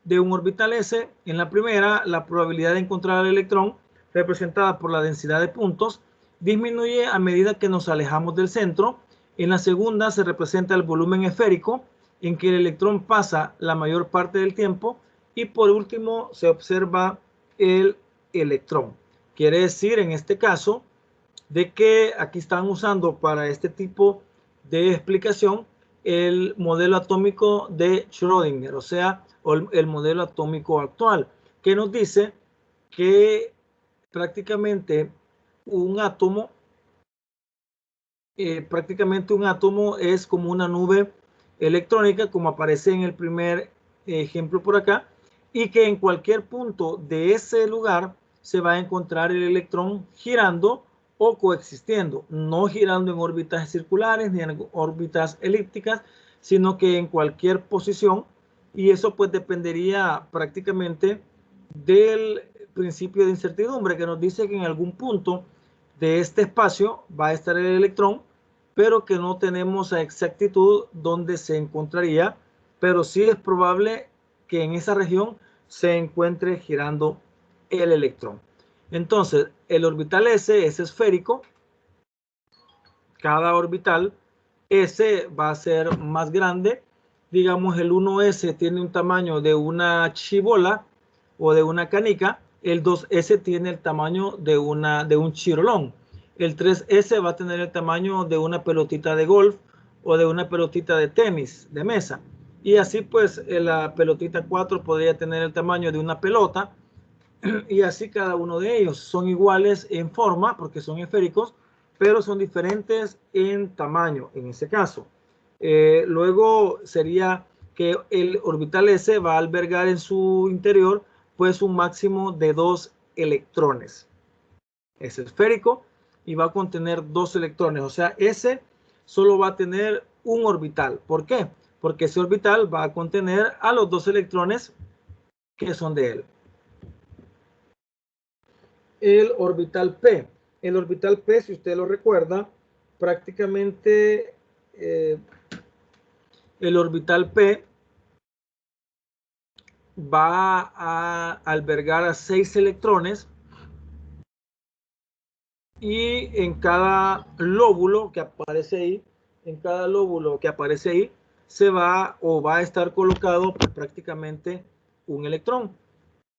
de un orbital S. En la primera, la probabilidad de encontrar al electrón, representada por la densidad de puntos, disminuye a medida que nos alejamos del centro. En la segunda se representa el volumen esférico, en que el electrón pasa la mayor parte del tiempo, y por último se observa el electrón. Quiere decir en este caso de que aquí están usando para este tipo de explicación el modelo atómico de Schrödinger, o sea, el modelo atómico actual, que nos dice que prácticamente un átomo es como una nube electrónica, como aparece en el primer ejemplo por acá, y que en cualquier punto de ese lugar se va a encontrar el electrón girando o coexistiendo, no girando en órbitas circulares ni en órbitas elípticas, sino que en cualquier posición, y eso pues dependería prácticamente del principio de incertidumbre, que nos dice que en algún punto de este espacio va a estar el electrón, pero que no tenemos a exactitud dónde se encontraría, pero sí es probable que en esa región se encuentre girando el electrón. Entonces, el orbital S es esférico. Cada orbital S va a ser más grande. Digamos, el 1S tiene un tamaño de una chibola o de una canica. El 2S tiene el tamaño de un chirolón. El 3S va a tener el tamaño de una pelotita de golf o de una pelotita de tenis de mesa. Y así pues la pelotita 4 podría tener el tamaño de una pelota, y así cada uno de ellos. Son iguales en forma porque son esféricos, pero son diferentes en tamaño en ese caso. Luego sería que el orbital S va a albergar en su interior pues un máximo de 2 electrones. Es esférico, y va a contener 2 electrones. O sea, ese solo va a tener un orbital. ¿Por qué? Porque ese orbital va a contener a los 2 electrones que son de él. El orbital P. El orbital P, si usted lo recuerda, prácticamente el orbital P va a albergar a 6 electrones y en cada lóbulo que aparece ahí, se va o va a estar colocado pues, prácticamente un electrón.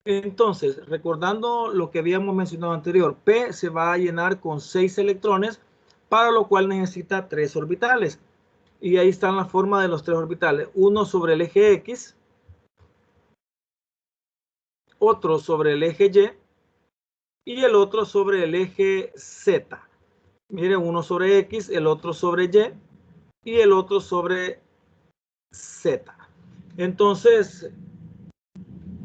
Entonces, recordando lo que habíamos mencionado anterior, P se va a llenar con 6 electrones, para lo cual necesita 3 orbitales. Y ahí está la forma de los 3 orbitales. Uno sobre el eje X, otro sobre el eje Y el otro sobre el eje Z. Miren, uno sobre X, el otro sobre Y el otro sobre Z. Entonces,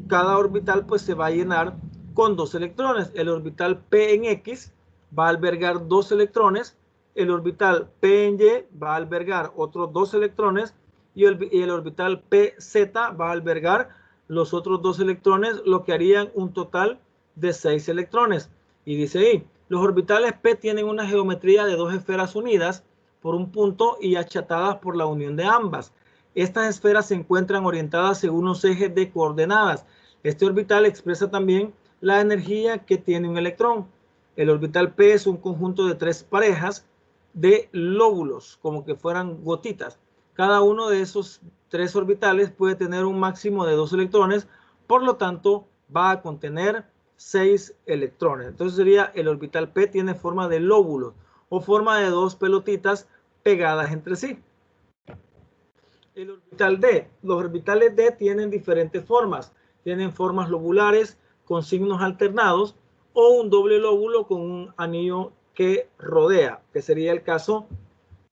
cada orbital pues se va a llenar con 2 electrones. El orbital P en X va a albergar 2 electrones. El orbital P en Y va a albergar otros 2 electrones. Y el orbital PZ va a albergar los otros 2 electrones, lo que harían un total de 6 electrones. Y dice ahí, los orbitales P tienen una geometría de 2 esferas unidas por un punto y achatadas por la unión de ambas. Estas esferas se encuentran orientadas según unos ejes de coordenadas. Este orbital expresa también la energía que tiene un electrón. El orbital P es un conjunto de 3 parejas de lóbulos, como que fueran gotitas. Cada uno de esos 3 orbitales puede tener un máximo de 2 electrones, por lo tanto va a contener 6 electrones. Entonces sería el orbital P tiene forma de lóbulos o forma de 2 pelotitas pegadas entre sí. El orbital D. Los orbitales D tienen diferentes formas. Tienen formas lobulares con signos alternados o un doble lóbulo con un anillo que rodea, que sería el caso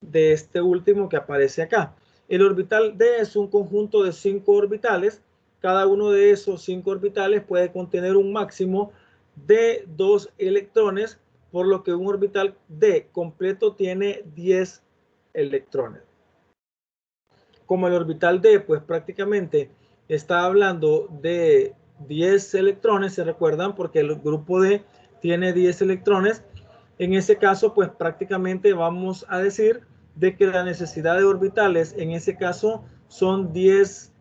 de este último que aparece acá. El orbital D es un conjunto de 5 orbitales. Cada uno de esos 5 orbitales puede contener un máximo de 2 electrones, por lo que un orbital D completo tiene 10 electrones. Como el orbital D, pues prácticamente está hablando de 10 electrones, ¿se recuerdan? Porque el grupo D tiene 10 electrones. En ese caso, pues prácticamente vamos a decir de que la necesidad de orbitales en ese caso son 10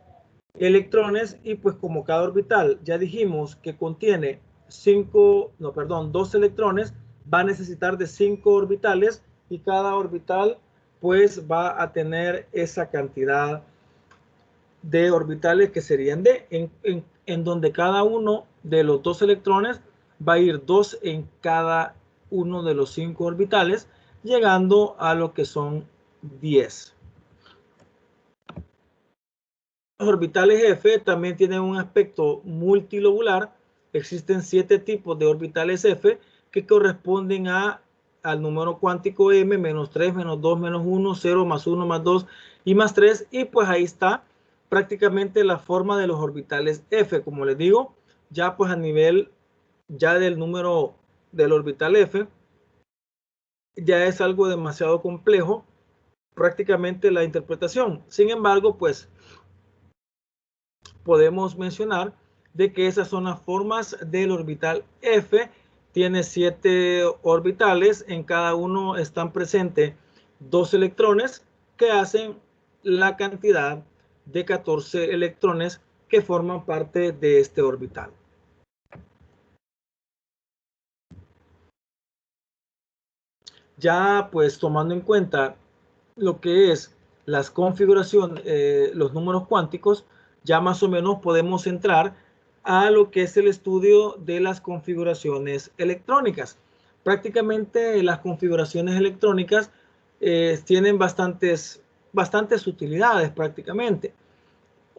electrones y pues como cada orbital ya dijimos que contiene 2 electrones, va a necesitar de 5 orbitales y cada orbital pues va a tener esa cantidad de orbitales que serían en donde cada uno de los 2 electrones va a ir 2 en cada uno de los 5 orbitales, llegando a lo que son 10. Los orbitales F también tienen un aspecto multilobular. Existen 7 tipos de orbitales F que corresponden al número cuántico M, menos 3, menos 2, menos 1, 0, más 1, más 2 y más 3. Y pues ahí está prácticamente la forma de los orbitales F. Como les digo, ya pues a nivel ya del número del orbital F, ya es algo demasiado complejo prácticamente la interpretación. Sin embargo, pues podemos mencionar de que esas son las formas del orbital F. Tiene 7 orbitales, en cada uno están presentes 2 electrones que hacen la cantidad de 14 electrones que forman parte de este orbital. Ya pues tomando en cuenta lo que es las configuraciones, los números cuánticos, ya más o menos podemos entrar a lo que es el estudio de las configuraciones electrónicas. Prácticamente las configuraciones electrónicas tienen bastantes utilidades prácticamente.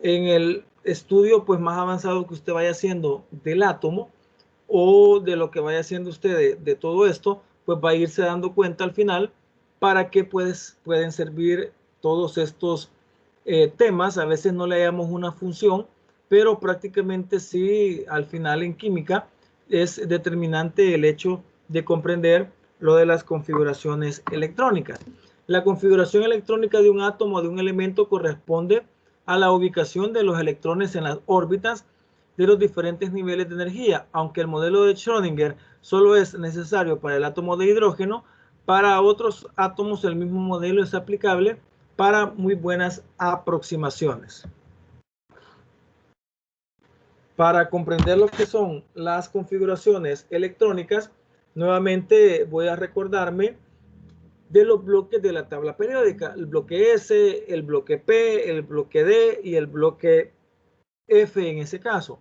En el estudio pues más avanzado que usted vaya haciendo del átomo o de lo que vaya haciendo usted de todo esto, pues va a irse dando cuenta al final para qué pueden servir todos estos temas. A veces no le damos una función, pero prácticamente sí, al final en química es determinante el hecho de comprender lo de las configuraciones electrónicas. La configuración electrónica de un átomo o de un elemento corresponde a la ubicación de los electrones en las órbitas de los diferentes niveles de energía, aunque el modelo de Schrödinger solo es necesario para el átomo de hidrógeno, para otros átomos el mismo modelo es aplicable para muy buenas aproximaciones. Para comprender lo que son las configuraciones electrónicas, nuevamente voy a recordarme de los bloques de la tabla periódica, el bloque S, el bloque P, el bloque D y el bloque F en ese caso.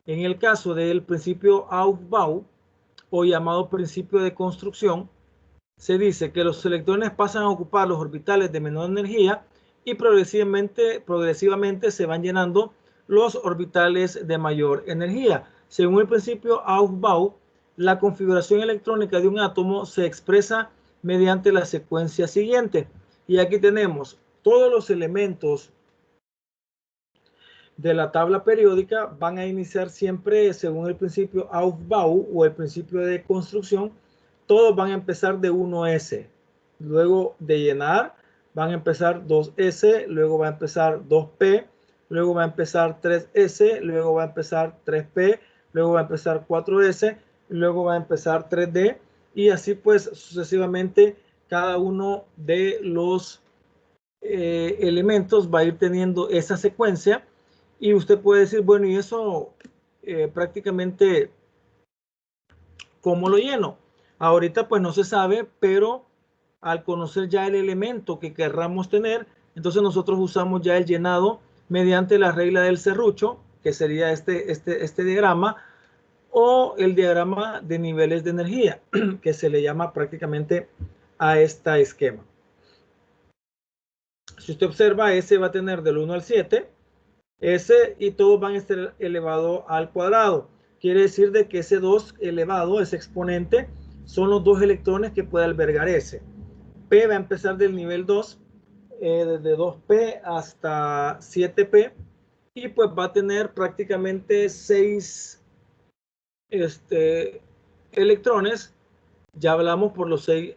En el caso del principio Aufbau, o llamado principio de construcción, se dice que los electrones pasan a ocupar los orbitales de menor energía y progresivamente se van llenando los orbitales de mayor energía. Según el principio Aufbau, la configuración electrónica de un átomo se expresa mediante la secuencia siguiente. Y aquí tenemos todos los elementos de la tabla periódica van a iniciar siempre según el principio Aufbau o el principio de construcción. Todos van a empezar de 1S. Luego de llenar van a empezar 2S, luego va a empezar 2P, luego va a empezar 3S, luego va a empezar 3P, luego va a empezar 4S, luego va a empezar 3D y así pues sucesivamente cada uno de los elementos va a ir teniendo esa secuencia. Y usted puede decir, bueno, y eso prácticamente, ¿cómo lo lleno? Ahorita pues no se sabe, pero al conocer ya el elemento que querramos tener, entonces nosotros usamos ya el llenado mediante la regla del serrucho, que sería este diagrama, o el diagrama de niveles de energía, que se le llama prácticamente a este esquema. Si usted observa, S va a tener del 1 al 7, S y todos van a estar elevado al cuadrado. Quiere decir de que ese 2 elevado, ese exponente, son los 2 electrones que puede albergar S. P va a empezar del nivel 2, desde 2P hasta 7P, y pues va a tener prácticamente 6 electrones. Ya hablamos por los 6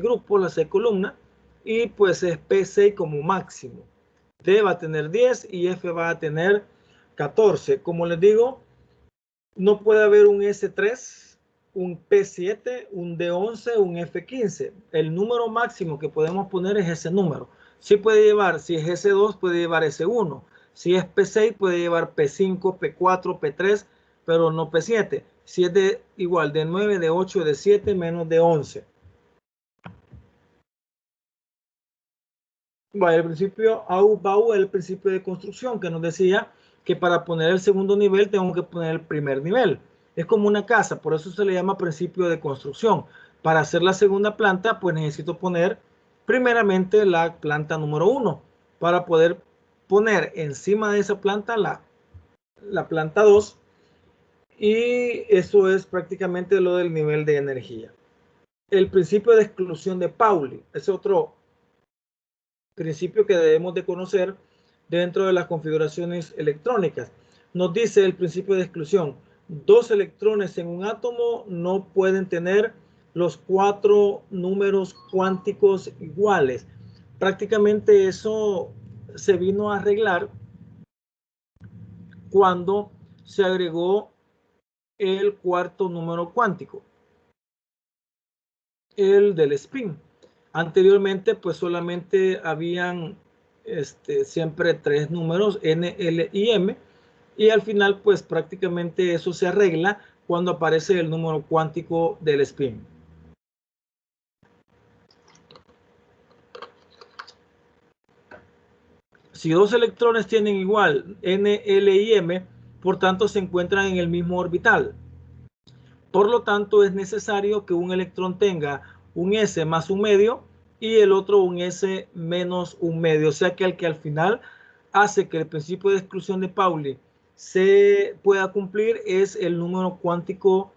grupos, las 6 columnas, y pues es P6 como máximo. D va a tener 10 y F va a tener 14. Como les digo, no puede haber un S3, un P7, un D11, un F15. El número máximo que podemos poner es ese número. Sí puede llevar, si es S2, puede llevar S1. Si es P6, puede llevar P5, P4, P3, pero no P7. Si es de igual de 9, de 8, de 7, menos de 11. El principio Aufbau es el principio de construcción que nos decía que para poner el segundo nivel tengo que poner el primer nivel. Es como una casa, por eso se le llama principio de construcción. Para hacer la segunda planta, pues necesito poner primeramente la planta número 1 para poder poner encima de esa planta la planta 2, y eso es prácticamente lo del nivel de energía. El principio de exclusión de Pauli es otro principio que debemos de conocer dentro de las configuraciones electrónicas. Nos dice el principio de exclusión: 2 electrones en un átomo no pueden tener los 4 números cuánticos iguales. Prácticamente eso se vino a arreglar cuando se agregó el cuarto número cuántico, el del spin. Anteriormente pues solamente habían siempre 3 números, N, L y M, y al final pues prácticamente eso se arregla cuando aparece el número cuántico del spin. Si 2 electrones tienen igual N, L y M, por tanto se encuentran en el mismo orbital. Por lo tanto es necesario que un electrón tenga un S más un medio y el otro un S menos un medio. O sea que el que al final hace que el principio de exclusión de Pauli se pueda cumplir es el número cuántico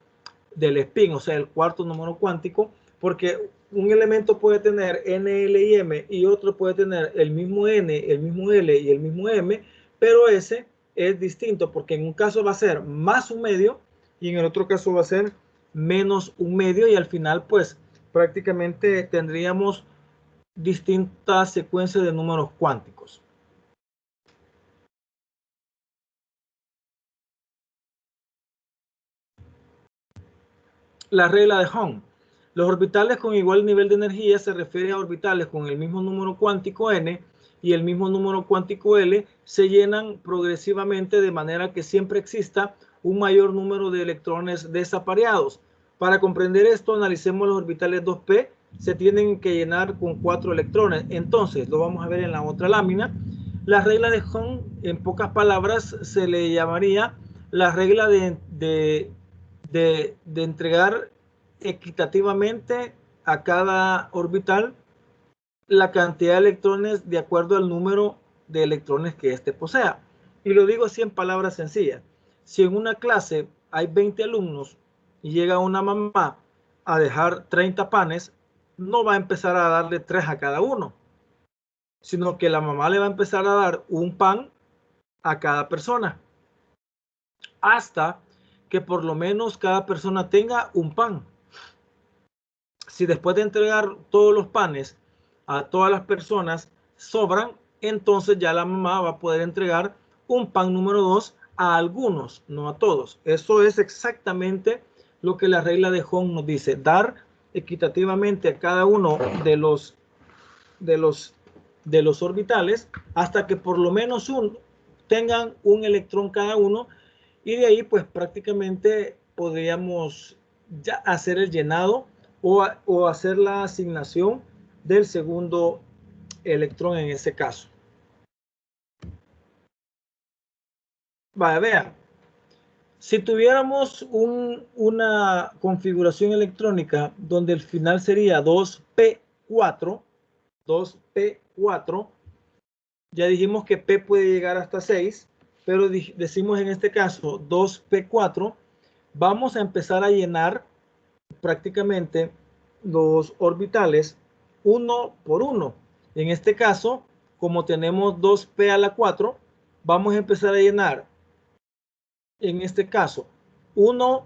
del spin, o sea, el cuarto número cuántico, porque un elemento puede tener N, L y M y otro puede tener el mismo N, el mismo L y el mismo M, pero ese es distinto porque en un caso va a ser más un medio y en el otro caso va a ser menos un medio, y al final pues prácticamente tendríamos distintas secuencias de números cuánticos. La regla de Hom. Los orbitales con igual nivel de energía se refiere a orbitales con el mismo número cuántico n y el mismo número cuántico L se llenan progresivamente de manera que siempre exista un mayor número de electrones desapareados. Para comprender esto, analicemos los orbitales 2p. Se tienen que llenar con 4 electrones. Entonces, lo vamos a ver en la otra lámina. La regla de Hom, en pocas palabras, se le llamaría la regla de entregar equitativamente a cada orbital la cantidad de electrones de acuerdo al número de electrones que éste posea. Y lo digo así en palabras sencillas. Si en una clase hay 20 alumnos y llega una mamá a dejar 30 panes, no va a empezar a darle 3 a cada uno, sino que la mamá le va a empezar a dar un pan a cada persona, hasta que por lo menos cada persona tenga un pan. Si después de entregar todos los panes a todas las personas sobran, entonces ya la mamá va a poder entregar un pan número 2 a algunos, no a todos. Eso es exactamente lo que la regla de Hom nos dice: dar equitativamente a cada uno de los orbitales hasta que por lo menos tengan un electrón cada uno, y de ahí pues prácticamente podríamos ya hacer el llenado o hacer la asignación del segundo electrón en ese caso. Vaya, vean, si tuviéramos una configuración electrónica donde el final sería 2p4, ya dijimos que P puede llegar hasta 6, pero decimos en este caso 2p4, vamos a empezar a llenar prácticamente los orbitales uno por uno. En este caso, como tenemos 2p a la 4, vamos a empezar a llenar, en este caso, 1,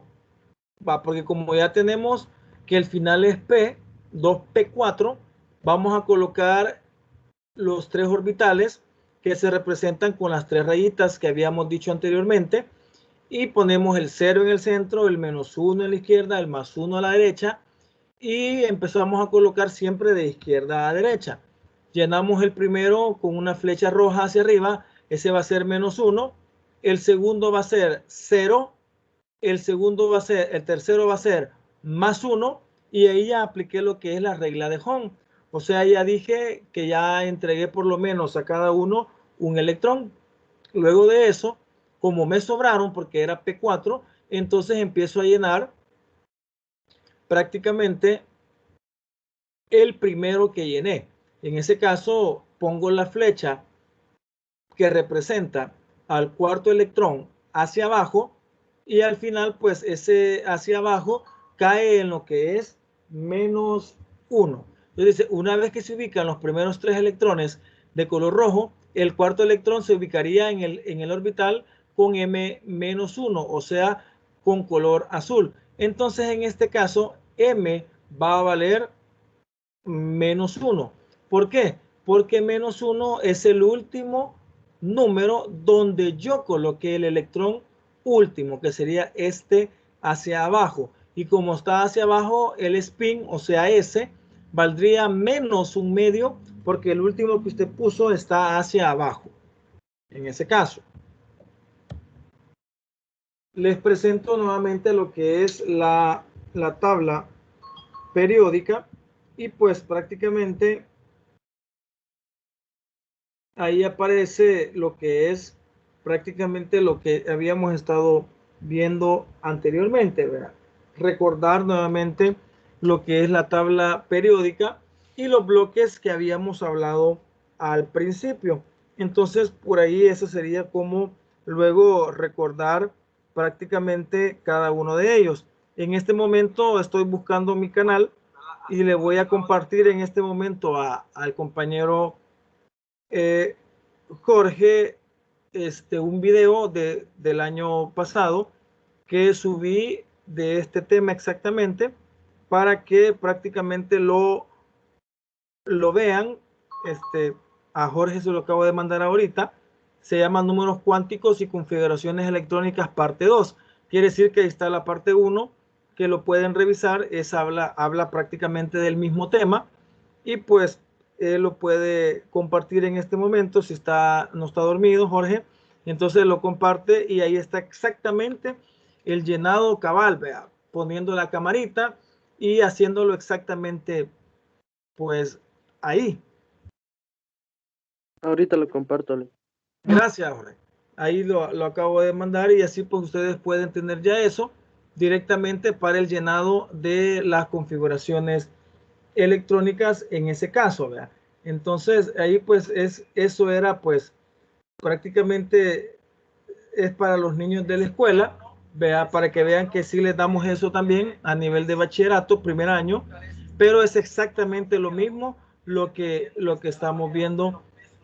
porque como ya tenemos que el final es p, 2p4, vamos a colocar los 3 orbitales que se representan con las 3 rayitas que habíamos dicho anteriormente, y ponemos el 0 en el centro, el -1 en la izquierda, el +1 a la derecha, y empezamos a colocar siempre de izquierda a derecha. Llenamos el primero con una flecha roja hacia arriba, ese va a ser -1, el segundo va a ser 0, el tercero va a ser +1, y ahí ya apliqué lo que es la regla de Hom. O sea, ya dije que ya entregué por lo menos a cada uno un electrón. Luego de eso, como me sobraron porque era P4, entonces empiezo a llenar prácticamente el primero que llené. En ese caso, pongo la flecha que representa al cuarto electrón hacia abajo, y al final pues ese hacia abajo cae en lo que es -1. Entonces, una vez que se ubican los primeros 3 electrones de color rojo, el cuarto electrón se ubicaría en el orbital con M-1, o sea, con color azul. Entonces, en este caso, M va a valer -1. ¿Por qué? Porque -1 es el último número donde yo coloqué el electrón último, que sería este hacia abajo. Y como está hacia abajo, el spin, o sea, S, valdría -1/2, porque el último que usted puso está hacia abajo. En ese caso, les presento nuevamente lo que es la tabla periódica, y pues prácticamente ahí aparece lo que es prácticamente lo que habíamos estado viendo anteriormente, ¿verdad? Recordar nuevamente lo que es la tabla periódica y los bloques que habíamos hablado al principio. Entonces, por ahí eso sería como luego recordar prácticamente cada uno de ellos. En este momento estoy buscando mi canal y le voy a compartir en este momento al compañero Jorge, un video del año pasado que subí este tema exactamente para que prácticamente lo vean. A Jorge se lo acabo de mandar ahorita. Se llama números cuánticos y configuraciones electrónicas parte 2. Quiere decir que ahí está la parte 1, que lo pueden revisar. Habla prácticamente del mismo tema y pues lo puede compartir en este momento si no está dormido Jorge. Entonces lo comparte y ahí está exactamente el llenado cabal, vea, poniendo la camarita y haciéndolo exactamente pues ahí. Ahorita lo comparto, Ale. Gracias, Jorge. Ahí lo acabo de mandar y así pues ustedes pueden tener ya eso directamente para el llenado de las configuraciones electrónicas en ese caso, ¿verdad? Entonces ahí pues eso era pues prácticamente es para los niños de la escuela, ¿verdad? Para que vean que sí les damos eso también a nivel de bachillerato, primer año, pero es exactamente lo mismo lo que estamos viendo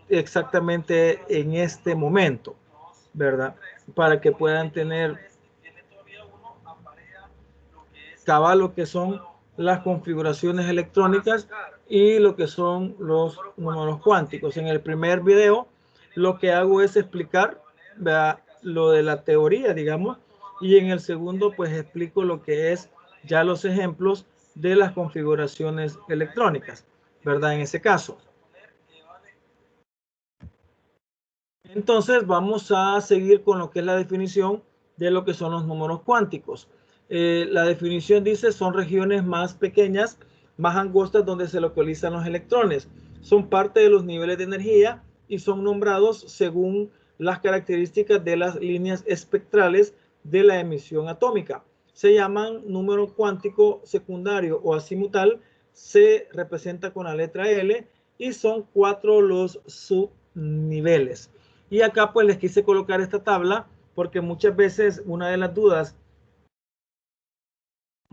exactamente en este momento, ¿verdad? Para que puedan tener cabal lo que son las configuraciones electrónicas y lo que son los números cuánticos. En el primer video lo que hago es explicar, ¿verdad?, lo de la teoría, digamos, y en el segundo pues explico lo que es ya los ejemplos de las configuraciones electrónicas, ¿verdad? En ese caso. Entonces vamos a seguir con lo que es la definición de lo que son los números cuánticos. La definición dice son regiones más pequeñas, más angostas donde se localizan los electrones. Son parte de los niveles de energía y son nombrados según las características de las líneas espectrales de la emisión atómica. Se llaman número cuántico secundario o azimutal, se representa con la letra L y son 4 los subniveles. Y acá pues les quise colocar esta tabla porque muchas veces una de las dudas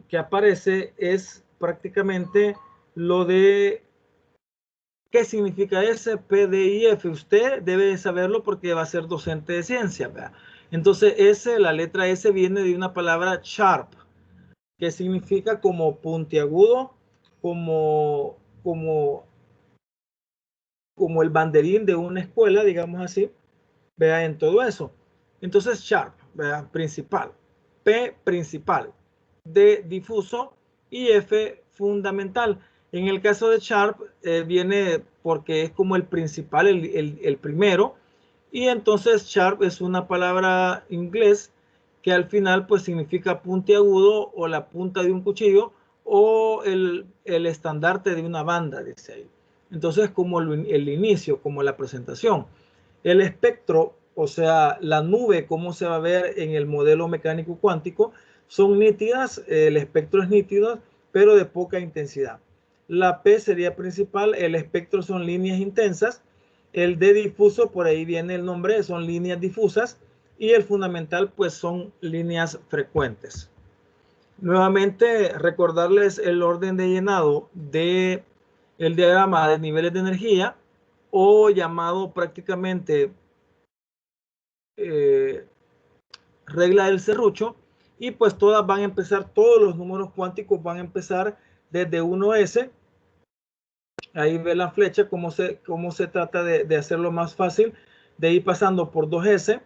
que aparece es prácticamente lo de qué significa S, P, D y F. Usted debe saberlo porque va a ser docente de ciencia, ¿verdad? Entonces S, la letra S viene de una palabra sharp, que significa como puntiagudo, como el banderín de una escuela, digamos así, vea, en todo eso. Entonces sharp, vea, principal, P principal, D difuso y F fundamental. En el caso de sharp viene porque es como el principal, el primero, y entonces sharp es una palabra inglés que al final pues significa puntiagudo o la punta de un cuchillo o el estandarte de una banda, dice ahí. Entonces como el inicio, como la presentación. El espectro, o sea, la nube, cómo se va a ver en el modelo mecánico cuántico, son nítidas, el espectro es nítido, pero de poca intensidad. La P sería principal, el espectro son líneas intensas, el D difuso, por ahí viene el nombre, son líneas difusas, y el fundamental, pues son líneas frecuentes. Nuevamente, recordarles el orden de llenado del diagrama de niveles de energía, o llamado prácticamente regla del serrucho, y pues todas van a empezar, todos los números cuánticos van a empezar desde 1S. Ahí ve la flecha, cómo se trata de hacerlo más fácil, de ir pasando por 2S,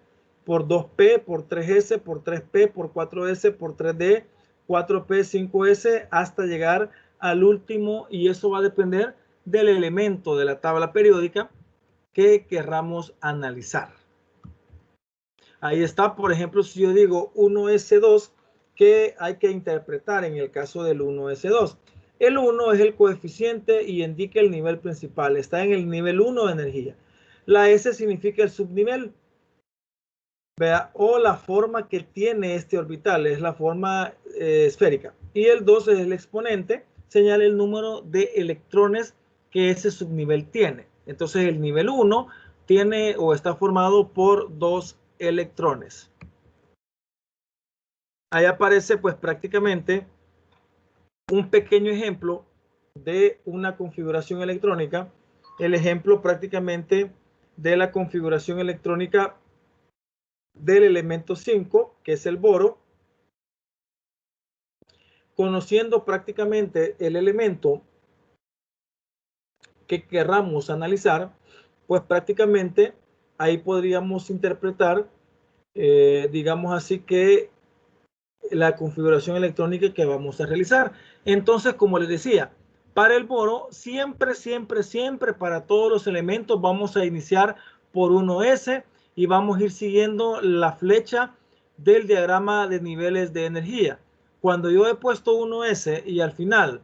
por 2P, por 3S, por 3P, por 4S, por 3D, 4P, 5S, hasta llegar al último, y eso va a depender del elemento de la tabla periódica que querramos analizar. Ahí está, por ejemplo, si yo digo 1S2, ¿qué hay que interpretar en el caso del 1S2? El 1 es el coeficiente y indica el nivel principal. Está en el nivel 1 de energía. La S significa el subnivel. Vea, o la forma que tiene este orbital, es la forma esférica. Y el 2 es el exponente, señala el número de electrones que ese subnivel tiene. Entonces el nivel 1 tiene o está formado por 2 electrones. Ahí aparece pues prácticamente un pequeño ejemplo de una configuración electrónica, el ejemplo prácticamente de la configuración electrónica del elemento 5, que es el boro, conociendo prácticamente el elemento que querramos analizar, pues prácticamente ahí podríamos interpretar, digamos así, que la configuración electrónica que vamos a realizar. Entonces, como les decía, para el boro, siempre, siempre, siempre, para todos los elementos, vamos a iniciar por 1S y vamos a ir siguiendo la flecha del diagrama de niveles de energía. Cuando yo he puesto 1S y al final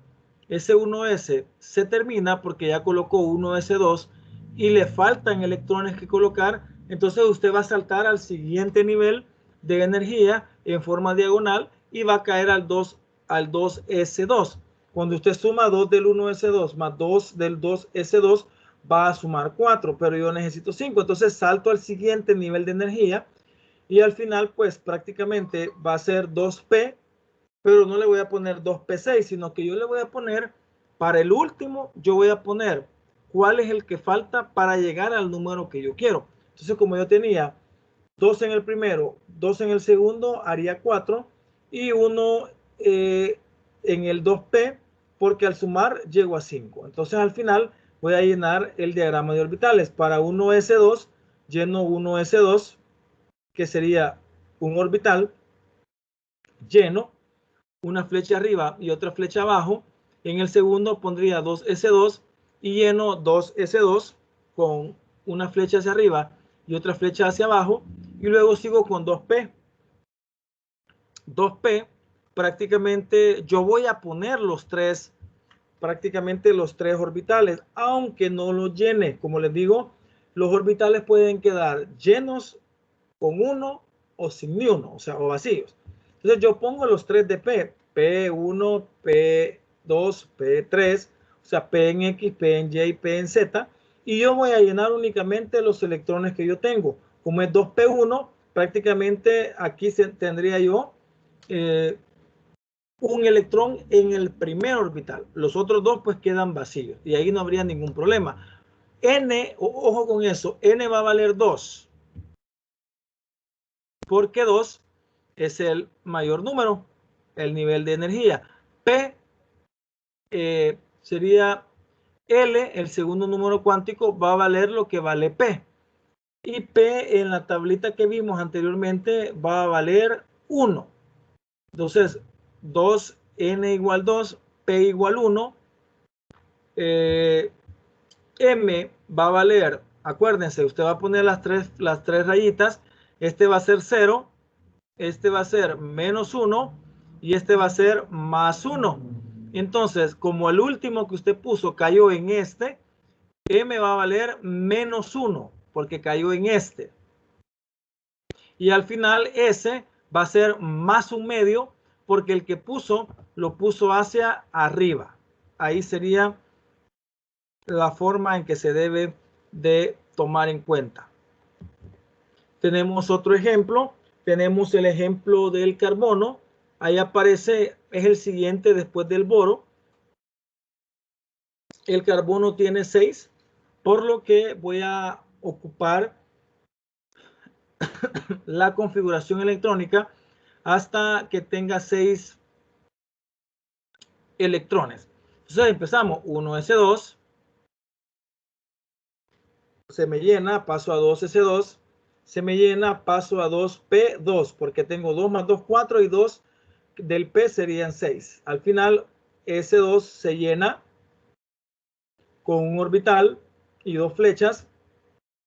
ese 1S se termina porque ya colocó 1S2 y le faltan electrones que colocar, entonces usted va a saltar al siguiente nivel de energía en forma diagonal y va a caer al 2S2. Cuando usted suma 2 del 1S2 más 2 del 2S2, va a sumar 4, pero yo necesito 5. Entonces salto al siguiente nivel de energía y al final pues prácticamente va a ser 2P, pero no le voy a poner 2P6, sino que yo le voy a poner, para el último, yo voy a poner cuál es el que falta para llegar al número que yo quiero. Entonces, como yo tenía 2 en el primero, 2 en el segundo, haría 4 y 1 en el 2P, porque al sumar llego a 5. Entonces, al final voy a llenar el diagrama de orbitales. Para 1S2, lleno 1S2, que sería un orbital, lleno una flecha arriba y otra flecha abajo. En el segundo pondría 2S2 y lleno 2S2 con una flecha hacia arriba y otra flecha hacia abajo. Y luego sigo con 2P. 2P, prácticamente yo voy a poner prácticamente los tres orbitales, aunque no los llene. Como les digo, los orbitales pueden quedar llenos con uno o sin ni uno, o sea, o vacíos. Entonces yo pongo los tres de P, P1, P2, P3, o sea, P en X, P en Y y P en Z, y yo voy a llenar únicamente los electrones que yo tengo. Como es 2P1, prácticamente aquí tendría yo un electrón en el primer orbital. Los otros dos pues quedan vacíos y ahí no habría ningún problema. N, ojo con eso, N va a valer 2. Porque 2 es el mayor número, el nivel de energía. P sería L, el segundo número cuántico, va a valer lo que vale P. Y P en la tablita que vimos anteriormente va a valer 1. Entonces, 2N igual 2, P igual 1. M va a valer, acuérdense, usted va a poner las tres rayitas. Este va a ser 0. Este va a ser menos 1 y este va a ser más 1. Entonces, como el último que usted puso cayó en este, M va a valer menos 1 porque cayó en este. Y al final S va a ser más un medio porque el que puso lo puso hacia arriba. Ahí sería la forma en que se debe de tomar en cuenta. Tenemos otro ejemplo. Tenemos el ejemplo del carbono. Ahí aparece, es el siguiente después del boro. El carbono tiene 6, por lo que voy a ocupar la configuración electrónica hasta que tenga 6 electrones. Entonces empezamos, 1S2, se me llena, paso a 2S2, se me llena, paso a 2P2, porque tengo 2 más 2, 4 y 2 del P serían 6. Al final, S2 se llena con un orbital y dos flechas.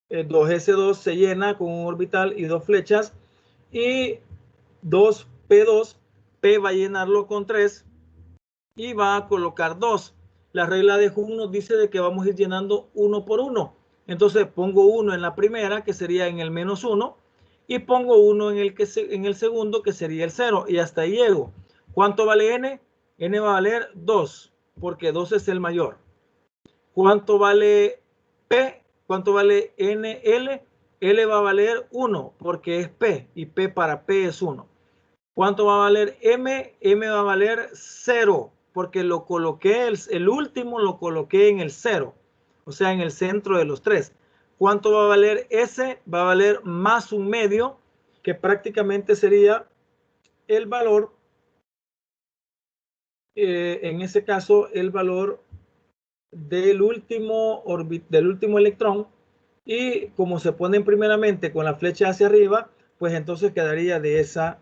2S2 se llena con un orbital y dos flechas. Y 2P2, P va a llenarlo con 3 y va a colocar 2. La regla de Hund nos dice de que vamos a ir llenando uno por uno. Entonces pongo 1 en la primera, que sería en el menos 1, y pongo 1 en el segundo, que sería el 0, y hasta ahí llego. ¿Cuánto vale N? N va a valer 2, porque 2 es el mayor. ¿Cuánto vale P? ¿Cuánto vale NL? L va a valer 1, porque es P, y P para P es 1. ¿Cuánto va a valer M? M va a valer 0, porque lo coloqué, el último lo coloqué en el 0, o sea, en el centro de los 3. ¿Cuánto va a valer S? Va a valer más un medio, que prácticamente sería el valor en ese caso el valor del último electrón, y como se ponen primeramente con la flecha hacia arriba, pues entonces quedaría de esa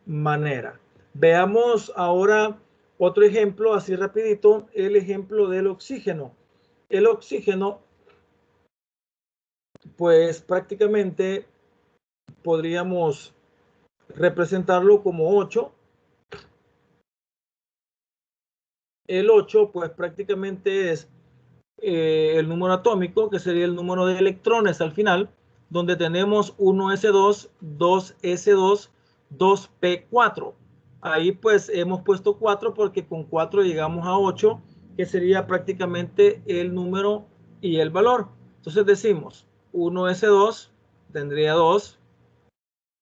manera. Veamos ahora otro ejemplo así rapidito, el ejemplo del oxígeno. El oxígeno, pues prácticamente podríamos representarlo como 8. El 8 pues prácticamente es el número atómico, que sería el número de electrones al final, donde tenemos 1s2, 2s2, 2p4. Ahí pues hemos puesto 4 porque con 4 llegamos a 8, que sería prácticamente el número y el valor. Entonces decimos 1s2 tendría 2,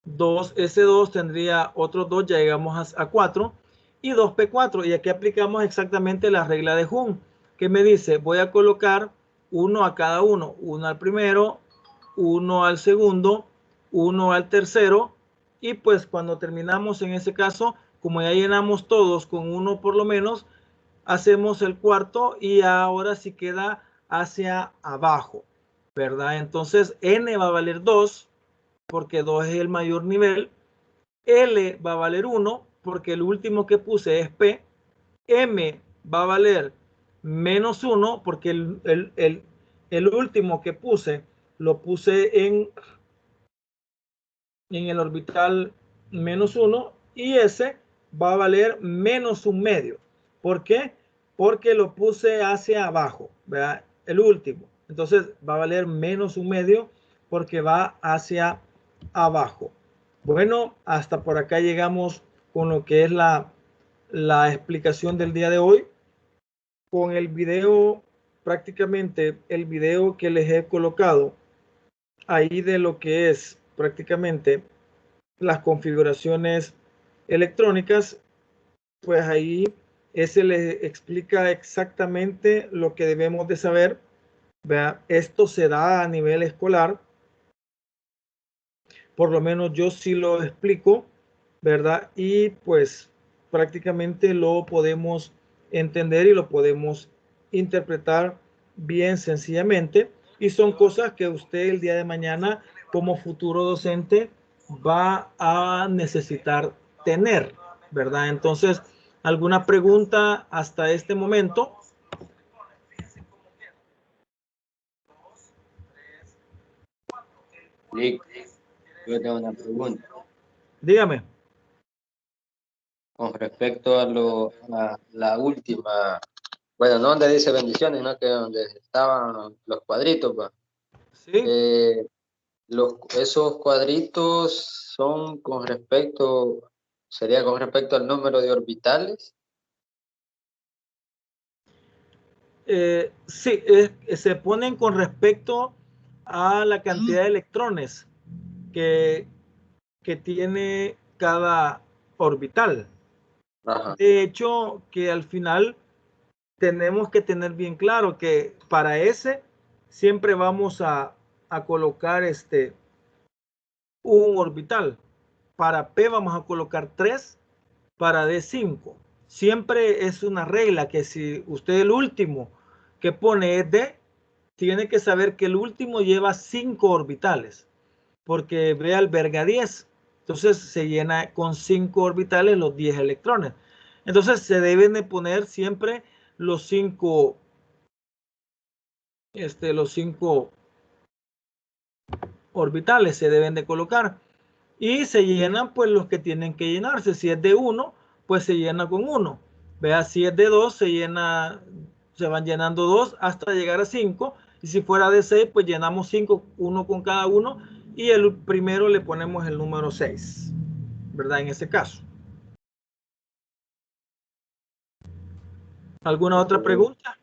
2s2 tendría otros 2, ya llegamos a 4, y 2p4. Y aquí aplicamos exactamente la regla de Hund, que me dice, voy a colocar uno a cada uno, uno al primero, uno al segundo, uno al tercero, y pues cuando terminamos en ese caso, como ya llenamos todos con uno por lo menos, hacemos el cuarto y ahora sí queda hacia abajo, ¿verdad? Entonces n va a valer 2 porque 2 es el mayor nivel, L va a valer 1 porque el último que puse es P, M va a valer menos 1 porque el último que puse lo puse en el orbital menos 1, y S va a valer menos un medio. ¿Por qué? Porque lo puse hacia abajo, ¿verdad? El último. Entonces va a valer menos un medio porque va hacia abajo. Bueno, hasta por acá llegamos con lo que es la explicación del día de hoy. Con el video, prácticamente el video que les he colocado ahí de lo que es prácticamente las configuraciones electrónicas, pues ahí ese le explica exactamente lo que debemos de saber. ¿Vea? Esto se da a nivel escolar, por lo menos yo sí lo explico, ¿verdad? Y pues prácticamente lo podemos entender y lo podemos interpretar bien sencillamente, y son cosas que usted el día de mañana como futuro docente va a necesitar tener, ¿verdad? Entonces, ¿alguna pregunta hasta este momento? Yo tengo una pregunta. Dígame. Con respecto a la última, bueno, no donde dice bendiciones, sino que donde estaban los cuadritos, pues. Sí. Esos cuadritos son sería con respecto al número de orbitales. Sí, se ponen con respecto a la cantidad de electrones que tiene cada orbital. Ajá. De hecho, que al final tenemos que tener bien claro que para S siempre vamos a colocar un orbital. Para P vamos a colocar 3, para D 5. Siempre es una regla que si usted el último que pone es D, tiene que saber que el último lleva 5 orbitales, porque B alberga 10. Entonces se llena con 5 orbitales los 10 electrones. Entonces se deben de poner siempre los 5 orbitales se deben de colocar, y se llenan pues los que tienen que llenarse. Si es de 1, pues se llena con 1. Vea, si es de 2, se van llenando 2 hasta llegar a 5, y si fuera de 6, pues llenamos 5, uno con cada uno, y el primero le ponemos el número 6, ¿verdad? En ese caso. ¿Alguna otra pregunta?